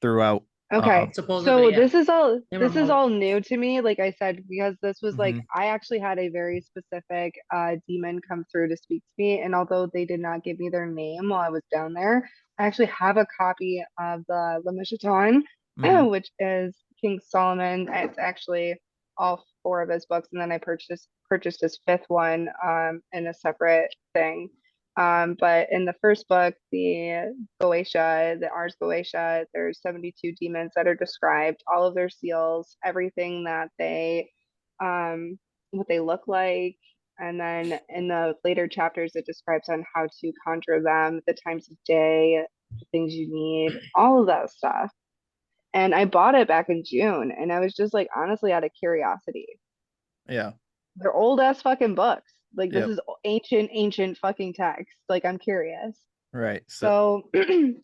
throughout. Okay. Supposedly, So yeah. They this is remote. all new to me, like I said, because this was like Mhm. I actually had a very specific demon come through to speak to me, and although they did not give me their name while I was down there, I actually have a copy of the Lemishatan, Mhm. which is King Solomon. It's actually all four of his books, and then I purchased his fifth one in a separate thing. But in the first book, the the Ars Goetia, there's 72 demons that are described, all of their seals, everything that what they look like. And then in the later chapters, it describes on how to conjure them, the times of day, the things you need, all of that stuff. And I bought it back in June, and I was just like, honestly, out of curiosity. Yeah. They're old ass fucking books. Like, this Yep. is ancient fucking text. Like, I'm curious. Right. So So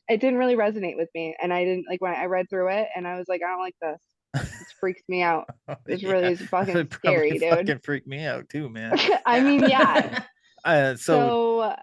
it didn't really resonate with me. And I didn't like when I read through it and I was like, I don't like this. This freaks me out. This really yeah, is fucking it probably scary, dude. fucking freaked me out too, man. I mean, yeah. So So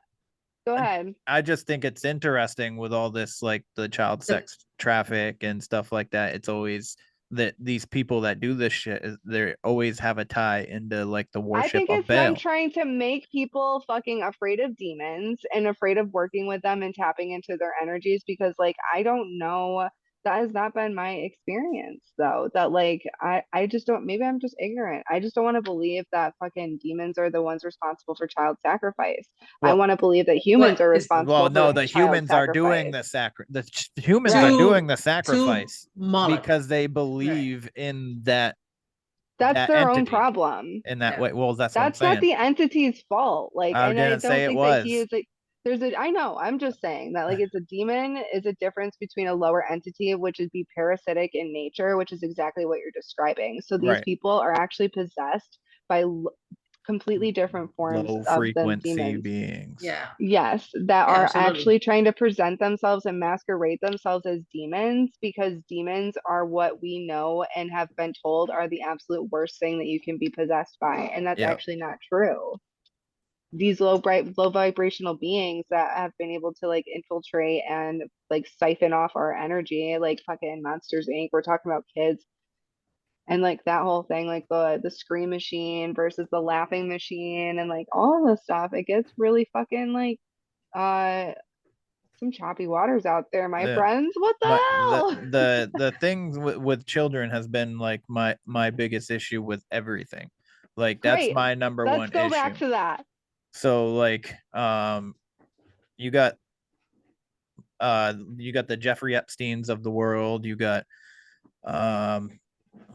go ahead. I just think it's interesting with all this, like the child sex traffic and stuff like that. It's always that these people that do this shit they always have a tie into like the I worship think of it's them Baal. trying to make people fucking afraid of demons and afraid of working with them and tapping into their energies because like I don't know, that has not been my experience though. That like I just don't, maybe I'm just ignorant. I just don't want to believe that fucking demons are the ones responsible for child sacrifice. I Well, want to believe that humans But are it's responsible well, no, for the child humans are doing sacrifice. the humans Right. are to doing the to sacrifice Moloch. because they believe in that That's their own entity problem. in that Yeah. way. Well, that's what I'm That's not saying. the entity's fault. Like, I and I didn't say don't it think that he was. is like, there's a, I know, I'm just saying that like it's a demon is a difference between a lower entity, which is be parasitic in nature, which is exactly what you're describing. So these Right. people are actually possessed by completely different forms Low of the frequency demons. beings. Yeah. Yes, that Yeah, are absolutely. actually trying to present themselves and masquerade themselves as demons because demons are what we know and have been told are the absolute worst thing that you can be possessed by. And that's Yep. actually not true. These low vibrational beings that have been able to like infiltrate and like siphon off our energy, like fucking Monsters Inc. We're talking about kids and like that whole thing, like the scream machine versus the laughing machine and like all the stuff. It gets really fucking like some choppy waters out there, my Yeah. friends. What the But hell? the things with children has been like my biggest issue with everything. Like that's Great. my number Let's one go issue. back to that. So like you got the Jeffrey Epsteins of the world, you got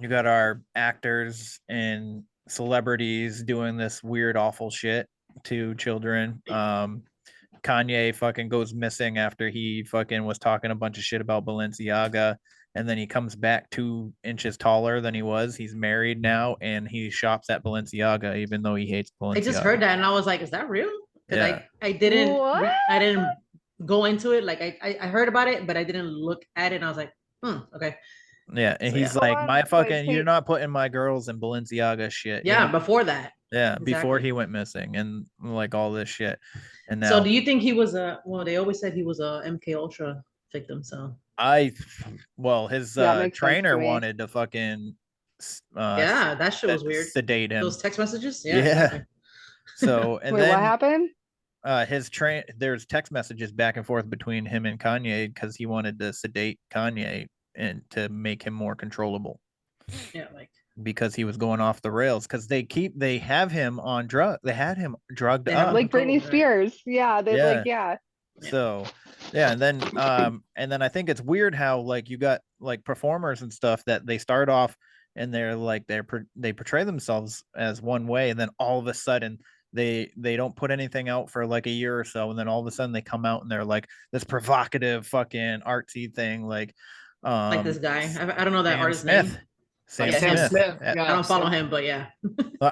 our actors and celebrities doing this weird awful shit to children. Kanye fucking goes missing after he fucking was talking a bunch of shit about Balenciaga, and then he comes back 2 inches taller than he was. He's married now, and he shops at Balenciaga even though he hates Balenciaga. I just heard that and I was like, is that real? Because Yeah. I didn't What? I didn't go into it. Like I heard about it, but I didn't look at it and I was like, okay. Yeah, and So, he's yeah. like, Hold on, my wait, fucking, you're wait. not putting my girls in Balenciaga shit. you Yeah, know? before that. Yeah, before Exactly. he went missing and like all this shit. And So now do you think he was they always said he was a MK Ultra victim, so his That makes sense trainer to me. wanted to fucking yeah, that shit was weird. sedate him. Those text messages? Yeah. Exactly. So and Wait, what then happened? there's text messages back and forth between him and Kanye because he wanted to sedate Kanye and to make him more controllable Yeah, like because he was going off the rails because they have him on they had him drugged They have up. him Like Britney controlled, right? Spears. Yeah, they like yeah. So yeah, and then I think it's weird how like you got like performers and stuff that they start off and they're like they portray themselves as one way, and then all of a sudden they don't put anything out for like a year or so, and then all of a sudden they come out and they're like this provocative fucking artsy thing like this guy. I don't know that Sam artist Smith. name. Sam yeah, Smith. Smith. I Yeah, don't follow Sam- him, but yeah.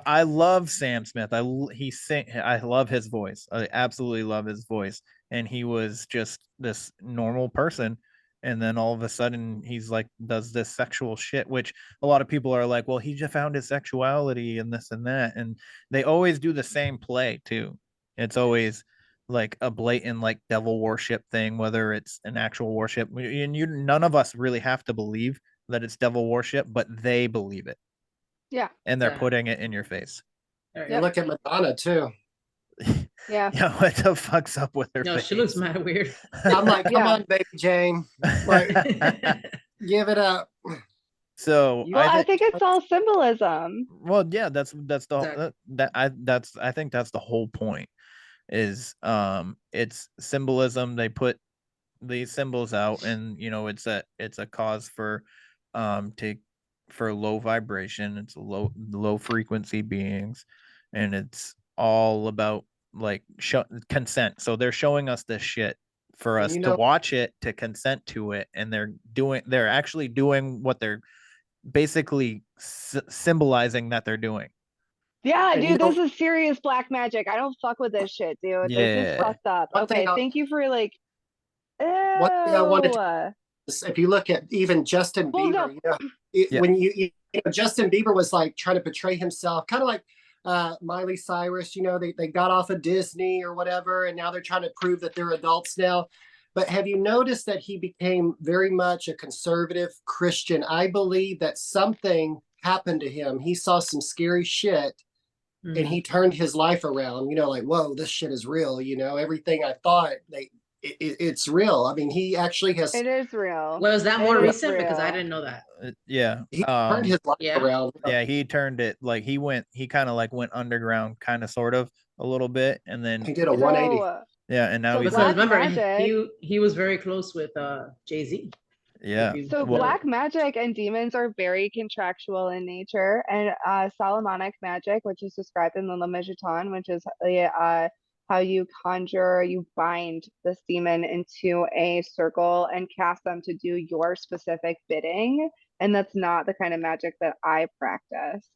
I love Sam Smith. I love his voice. I absolutely love his voice. And he was just this normal person. And then all of a sudden he's like does this sexual shit, which a lot of people are like, well, he just found his sexuality and this and that. And they always do the same play too. It's always like a blatant like devil worship thing, whether it's an actual worship. And none of us really have to believe that it's devil worship, but they believe it. Yeah. And they're Yeah. putting it in your face. You look at Madonna too. Yeah. Yeah, what the fuck's up with her No, face? she looks mad weird. I'm like, come Yeah. on, baby Jane. Like, give it up. So Well, I think it's all symbolism. well, yeah, that's the Exactly. I think that's the whole point is it's symbolism. They put these symbols out, and you know it's a cause for for low vibration. It's low frequency beings, and it's all about like consent. So they're showing us this shit for us to watch it, to consent to it, and they're actually doing what they're basically symbolizing that they're doing. Yeah, And dude, this is serious black magic. I don't fuck with this shit, dude. This is Yeah. fucked up. One thing Okay, thank you for like. One thing I wanted Ew. if you look at even Justin Well, no. Bieber, when you know, Justin Bieber was like trying to portray himself, kind of like Miley Cyrus. You know, they got off of Disney or whatever, and now they're trying to prove that they're adults now. But have you noticed that he became very much a conservative Christian? I believe that something happened to him. He saw some scary shit and he turned his life around, like, whoa, this shit is real. Everything I thought it's real. I mean, he actually has. It is real. Was that more It is recent? Because I real. didn't know that. Yeah. He turned his life Yeah. around. Yeah, he turned it like he kind of like went underground, kind of sort of a little bit, and then He did a 180. So, yeah, and now So he's Because Black remember, Magic- he was very close with Jay-Z. yeah. So Well, black magic and demons are very contractual in nature, and Solomonic magic, which is described in the Lemaitre, which is how you conjure, you bind this demon into a circle and cast them to do your specific bidding, and that's not the kind of magic that I practice,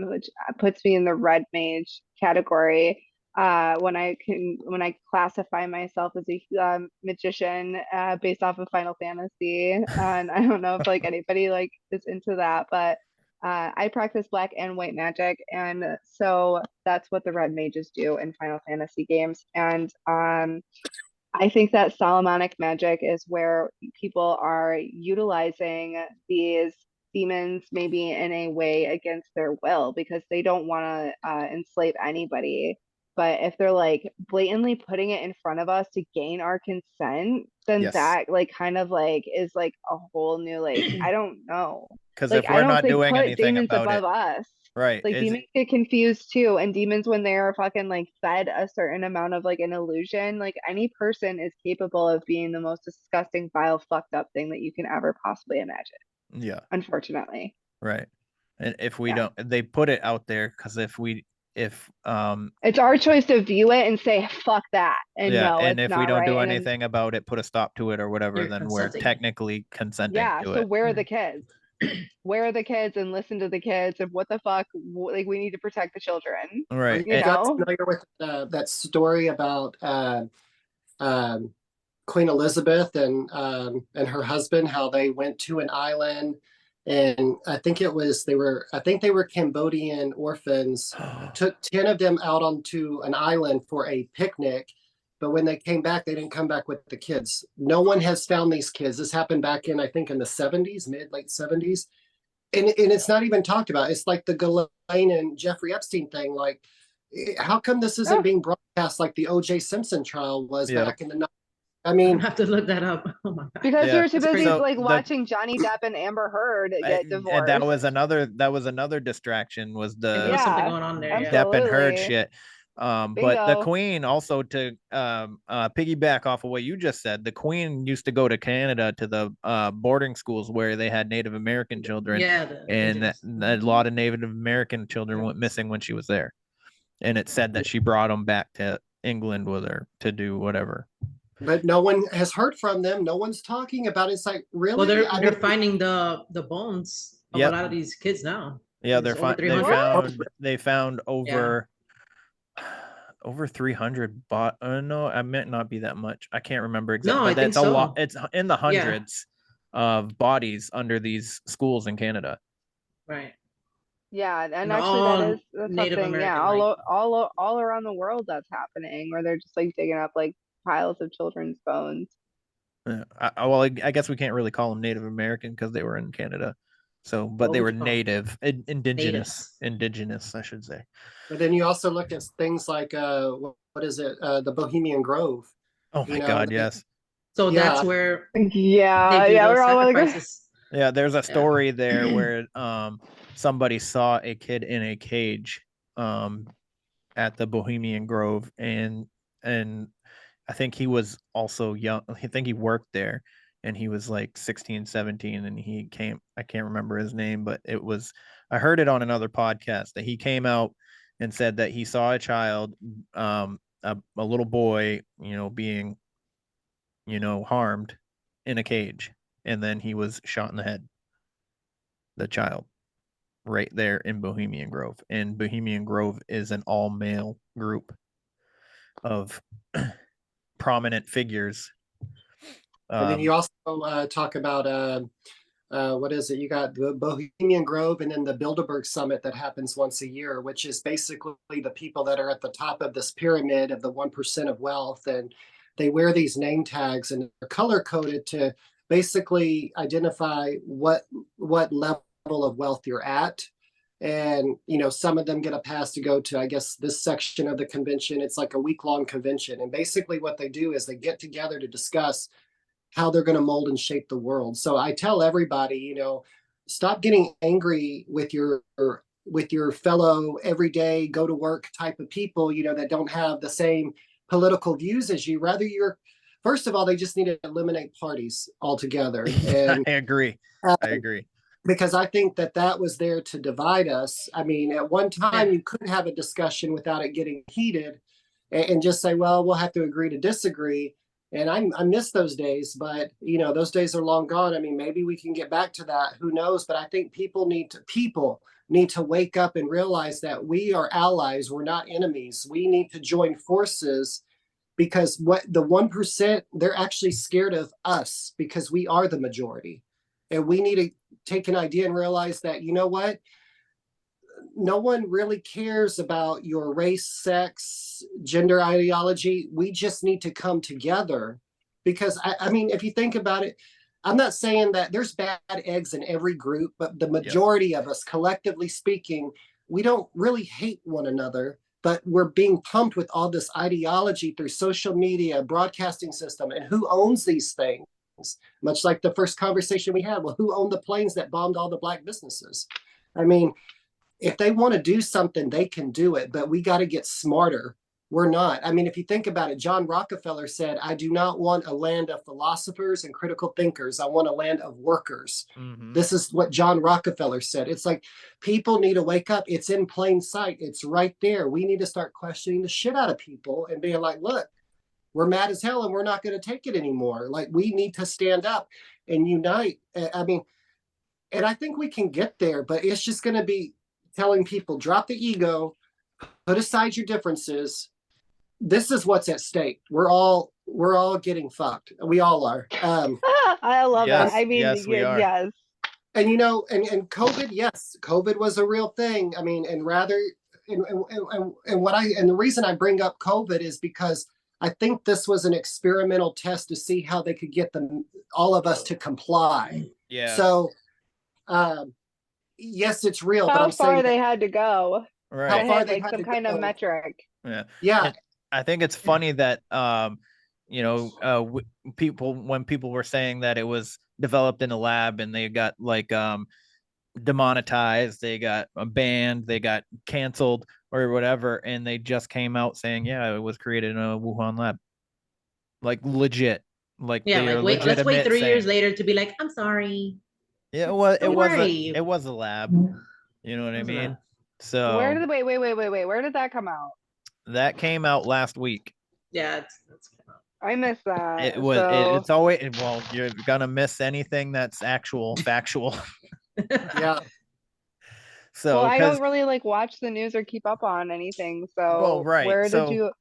which puts me in the red mage category. When I classify myself as a magician based off of Final Fantasy, and I don't know if like anybody like is into that, but I practice black and white magic, and so that's what the red mages do in Final Fantasy games. And I think that Solomonic magic is where people are utilizing these demons maybe in a way against their will because they don't want to enslave anybody. But if they're like blatantly putting it in front of us to gain our consent, then Yes. that like kind of like is like a whole new like I don't know. because Like if I we're don't not think doing put anything demons about above it, us. right? Like demons get confused too, and demons when they're fucking like fed a certain amount of like an illusion, like any person is capable of being the most disgusting, vile, fucked up thing that you can ever possibly imagine. Yeah, Unfortunately. right. And if we Yeah. don't, they put it out there because if It's our choice to view it and say fuck that, and yeah, no, and it's if we not don't right. do And then, anything about it, put a stop to it or whatever, You're then we're consenting. technically consenting yeah, to so it. where are the kids? Where are the kids? And listen to the kids. And what the fuck? Like we need to protect the children. Right. You You guys know? familiar with that story about Queen Elizabeth and her husband, how they went to an island, and I think they were Cambodian orphans, took 10 of them out onto an island for a picnic, but when they came back, they didn't come back with the kids. No one has found these kids. This happened back in, I think, in the 70s, late 70s. And it's not even talked about. It's like the Ghislaine and Jeffrey Epstein thing. Like, how come this isn't being broadcast like the O.J. Simpson trial was back in the I I mean, have to look that up. Oh my god. Because Yeah. we're too busy So like the- watching Johnny Depp and Amber Heard get divorced. And that was another distraction was There the was something Yeah, going on there. Yeah. Depp and Heard absolutely. shit. But the Bingo. Queen also to piggyback off of what you just said, the Queen used to go to Canada to the boarding schools where they had Native American children, Yeah. and a lot of Native American children went missing when she was there, and it said that she brought them back to England with her to do whatever. but no one has heard from them. No one's talking about it. It's like, really? Well, they're I they're mean, finding the bones of Yep. a lot of these kids now. Yeah, There's they're over fine. 300. They found over 300 no, I meant not be that much. I can't remember exactly, No, I but think that's a lot. so. It's in the Yeah. hundreds of bodies under these schools in Canada. Right. Yeah, and And actually all that's Native something, yeah, American, like- all around the world that's happening, where they're just like digging up like piles of children's bones. Well, I guess we can't really call them Native American because they were in Canada. So, but What they would were you call 'em? native, indigenous, I should say. but then you also look at things like, what is it? The Bohemian Grove. Oh my You know, God, they- yes. So Yeah. that's where Yeah, they do yeah, those we're all like, sacrifices. Yeah, there's a story there where somebody saw a kid in a cage at the Bohemian Grove, and I think he was also young. I think he worked there, and he was like 16, 17, and he came, I can't remember his name, but I heard it on another podcast that he came out and said that he saw a child, a little boy, being, harmed in a cage, and then he was shot in the head. The child, right there in Bohemian Grove. And Bohemian Grove is an all male group of prominent figures. And then you also talk about, what is it? You got the Bohemian Grove and then the Bilderberg Summit that happens once a year, which is basically the people that are at the top of this pyramid of the 1% of wealth. And they wear these name tags and they're color coded to basically identify what level of wealth you're at. And, you know, some of them get a pass to go to, I guess, this section of the convention. It's like a week-long convention. And basically what they do is they get together to discuss how they're going to mold and shape the world. So I tell everybody, you know, stop getting angry with your fellow everyday go to work type of people, you know, that don't have the same political views as you. Rather, first of all, they just need to eliminate parties altogether. And I agree. I agree. Because I think that was there to divide us. I mean, at one time you couldn't have a discussion without it getting heated and just say, well, we'll have to agree to disagree. And I miss those days, but you know, those days are long gone. I mean, maybe we can get back to that. Who knows? But I think people need to wake up and realize that we are allies. We're not enemies. We need to join forces, because what the 1%, they're actually scared of us because we are the majority. And we need to take an idea and realize that, you know what? No one really cares about your race, sex, gender ideology. We just need to come together, because I mean, if you think about it, I'm not saying that there's bad eggs in every group, but the majority of us, collectively speaking, we don't really hate one another, but we're being pumped with all this ideology through social media, broadcasting system, and who owns these things? Much like the first conversation we had. Well, who owned the planes that bombed all the black businesses? I mean, if they want to do something, they can do it, but we got to get smarter. We're not. I mean, if you think about it, John Rockefeller said, I do not want a land of philosophers and critical thinkers. I want a land of workers. Mm-hmm. This is what John Rockefeller said. It's like, people need to wake up. It's in plain sight. It's right there. We need to start questioning the shit out of people and being like, look, we're mad as hell and we're not going to take it anymore. Like, we need to stand up and unite. I mean, and I think we can get there, but it's just going to be telling people, drop the ego, put aside your differences. This is what's at stake. We're all getting fucked. We all are. I love that. I mean, yes, we are. Yes. And you know, and COVID, yes, COVID was a real thing. I mean, and the reason I bring up COVID is because I think this was an experimental test to see how they could get all of us to comply. Yeah. So, yes, it's real. How but I'm far saying they had to go. Right. How far they had some kind of metric. Yeah. Yeah. And I think it's funny that you know, when people were saying that it was developed in a lab and they got like demonetized, they got banned, they got canceled or whatever, and they just came out saying, yeah, it was created in a Wuhan lab. Like legit. Like, yeah, like let's wait 3 years later to be like, I'm sorry. Yeah, it was a lab. You know what I mean? So wait, where did that come out? That came out last week. Yeah, I missed that. It's always, well, you're gonna miss anything that's factual. Yeah. So well, I don't really like watch the news or keep up on anything. So well, right. Where did you?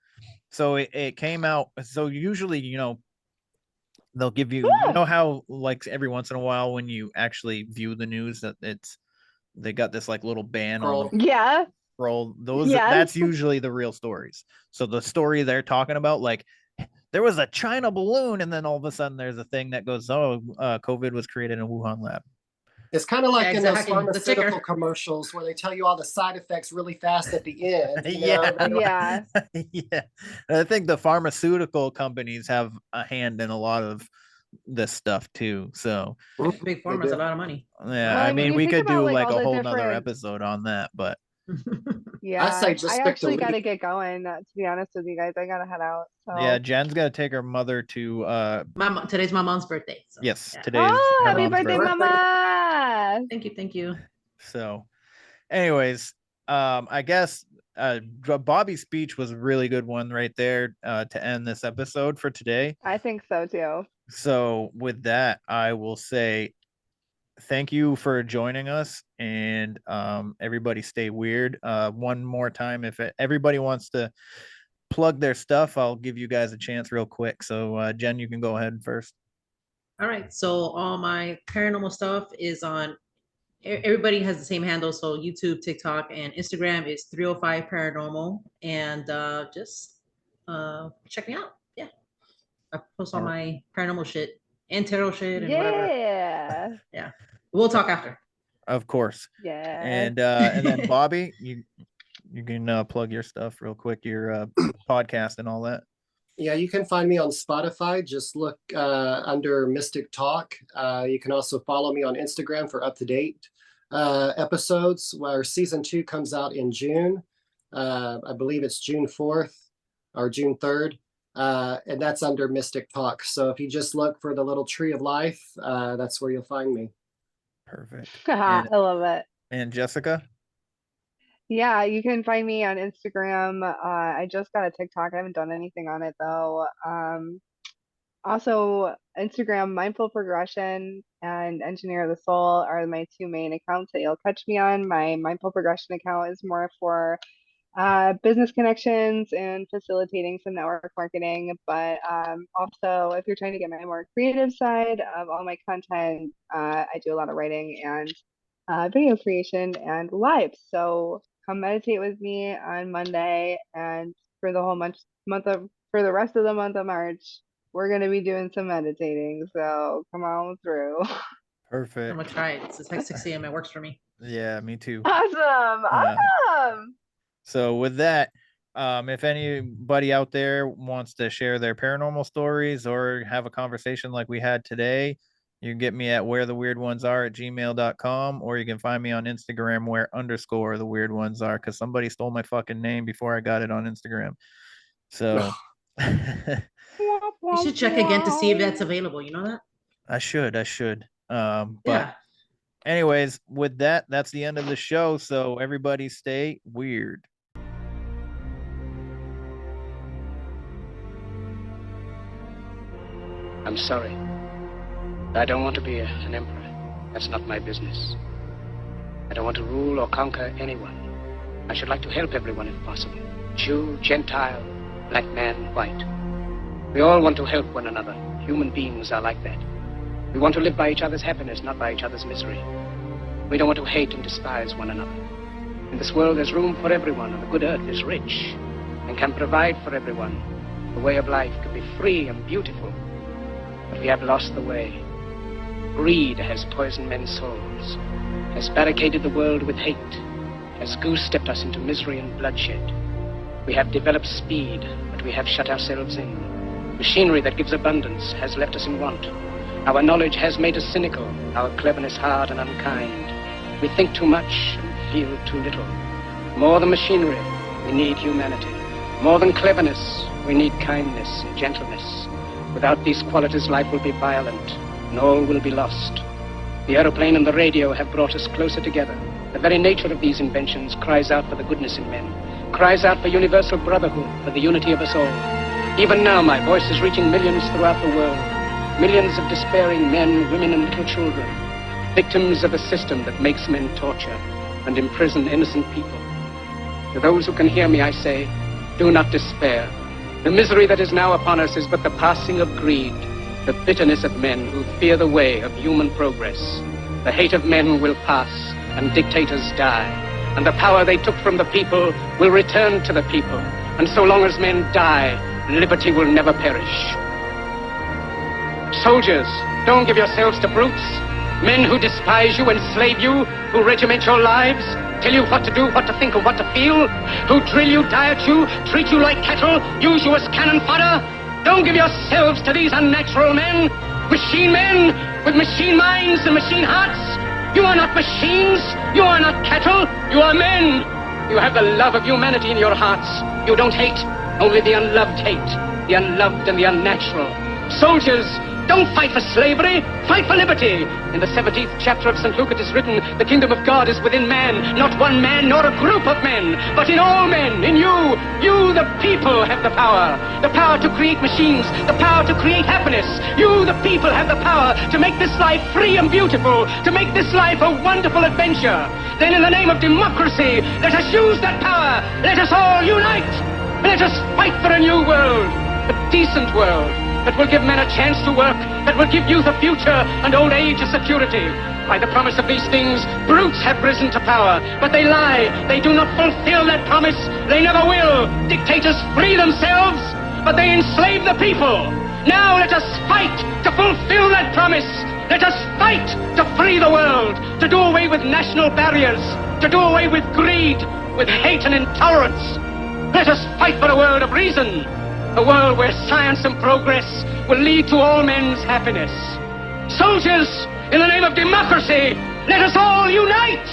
So it came out. So usually, you know, they'll give you, you know how like every once in a while when you actually view the news that they got this like little ban on the scroll. That's usually the real stories. So the story they're talking about, like, there was a China balloon, and then all of a sudden there's a thing that goes, COVID was created in a Wuhan lab. It's kind of like in those pharmaceutical commercials where they tell you all the side effects really fast at the end. Yeah. Yeah. I think the pharmaceutical companies have a hand in a lot of this stuff too. So big pharma has a lot of money. Yeah, well, I mean we could do like a whole nother episode on that, but yeah, I actually got to get going. To be honest with you guys, I gotta head out. So. Yeah, Jen's got to take her mother to. Today's my mom's birthday. So, yes, yeah. today's. Happy birthday, Mama! Thank you. So, anyways, I guess Bobby's speech was a really good one right there to end this episode for today. I think so too. So, with that, I will say thank you for joining us, and everybody stay weird. One more time, if everybody wants to plug their stuff, I'll give you guys a chance real quick. So Jen, you can go ahead first. All right, so all my paranormal stuff is on, everybody has the same handle, so YouTube, TikTok, and Instagram is 305 paranormal, and just check me out. Yeah. I post all my paranormal shit and tarot shit and whatever. Yeah. Yeah. We'll talk after. Of course. Yeah. And then Bobby, you can plug your stuff real quick, your podcast and all that. Yeah, you can find me on Spotify. Just look under Mystic Talk. You can also follow me on Instagram for up-to-date episodes, where season 2 comes out in June. I believe it's June 4th or June 3rd. And that's under Mystic Talk. So if you just look for the little tree of life, that's where you'll find me. Perfect. I love it. And Jessica? Yeah, you can find me on Instagram. I just got a TikTok. I haven't done anything on it though. Also, Instagram, Mindful Progression and Engineer of the Soul are my 2 main accounts that you'll catch me on. My Mindful Progression account is more for business connections and facilitating some network marketing. But also, if you're trying to get my more creative side of all my content, I do a lot of writing and video creation and live. So come meditate with me on Monday, and for the whole for the rest of the month of March, we're gonna be doing some meditating. So come on through. Perfect. I'm gonna try it. It's like 6 a.m. It works for me. Yeah, me too. Awesome. Awesome. So with that, if anybody out there wants to share their paranormal stories or have a conversation like we had today, you can get me at wheretheweirdonesare@gmail.com, or you can find me on Instagram _the weirdonесare, because somebody stole my fucking name before I got it on Instagram. So You should check again to see if that's available. You know that? I should. But Yeah. anyways, with that, that's the end of the show. So everybody stay weird. I'm sorry. I don't want to be an emperor. That's not my business. I don't want to rule or conquer anyone. I should like to help everyone if possible. Jew, Gentile, black man, white. We all want to help one another. Human beings are like that. We want to live by each other's happiness, not by each other's misery. We don't want to hate and despise one another. In this world, there's room for everyone, and the good earth is rich and can provide for everyone. The way of life can be free and beautiful, but we have lost the way. Greed has poisoned men's souls, has barricaded the world with hate, has goose-stepped us into misery and bloodshed. We have developed speed, but we have shut ourselves in. Machinery that gives abundance has left us in want. Our knowledge has made us cynical, our cleverness hard and unkind. We think too much and feel too little. More than machinery, we need humanity. More than cleverness, we need kindness and gentleness. Without these qualities, life will be violent, and all will be lost. The aeroplane and the radio have brought us closer together. The very nature of these inventions cries out for the goodness in men, cries out for universal brotherhood, for the unity of us all. Even now, my voice is reaching millions throughout the world. Millions of despairing men, women, and little children, victims of a system that makes men torture and imprison innocent people. To those who can hear me, I say, do not despair. The misery that is now upon us is but the passing of greed, the bitterness of men who fear the way of human progress. The hate of men will pass, and dictators die, and the power they took from the people will return to the people. And so long as men die, liberty will never perish. Soldiers, don't give yourselves to brutes, men who despise you, enslave you, who regiment your lives, tell you what to do, what to think, and what to feel, who drill you, diet you, treat you like cattle, use you as cannon fodder. Don't give yourselves to these unnatural men, machine men with machine minds and machine hearts. You are not machines, you are not cattle, you are men. You have the love of humanity in your hearts. You don't hate, only the unloved hate, the unloved and the unnatural. Soldiers, don't fight for slavery, fight for liberty. In the 17th chapter of St. Luke it is written, the kingdom of God is within man, not one man nor a group of men, but in all men, in you. You, the people, have the power to create machines, the power to create happiness. You, the people, have the power to make this life free and beautiful, to make this life a wonderful adventure. Then in the name of democracy, let us use that power. Let us all unite. Let us fight for a new world, a decent world, that will give men a chance to work, that will give youth a future and old age a security. By the promise of these things, brutes have risen to power, but they lie. They do not fulfill that promise. They never will. Dictators free themselves, but they enslave the people. Now let us fight to fulfill that promise. Let us fight to free the world, to do away with national barriers, to do away with greed, with hate and intolerance. Let us fight for a world of reason, a world where science and progress will lead to all men's happiness. Soldiers, in the name of democracy, let us all unite!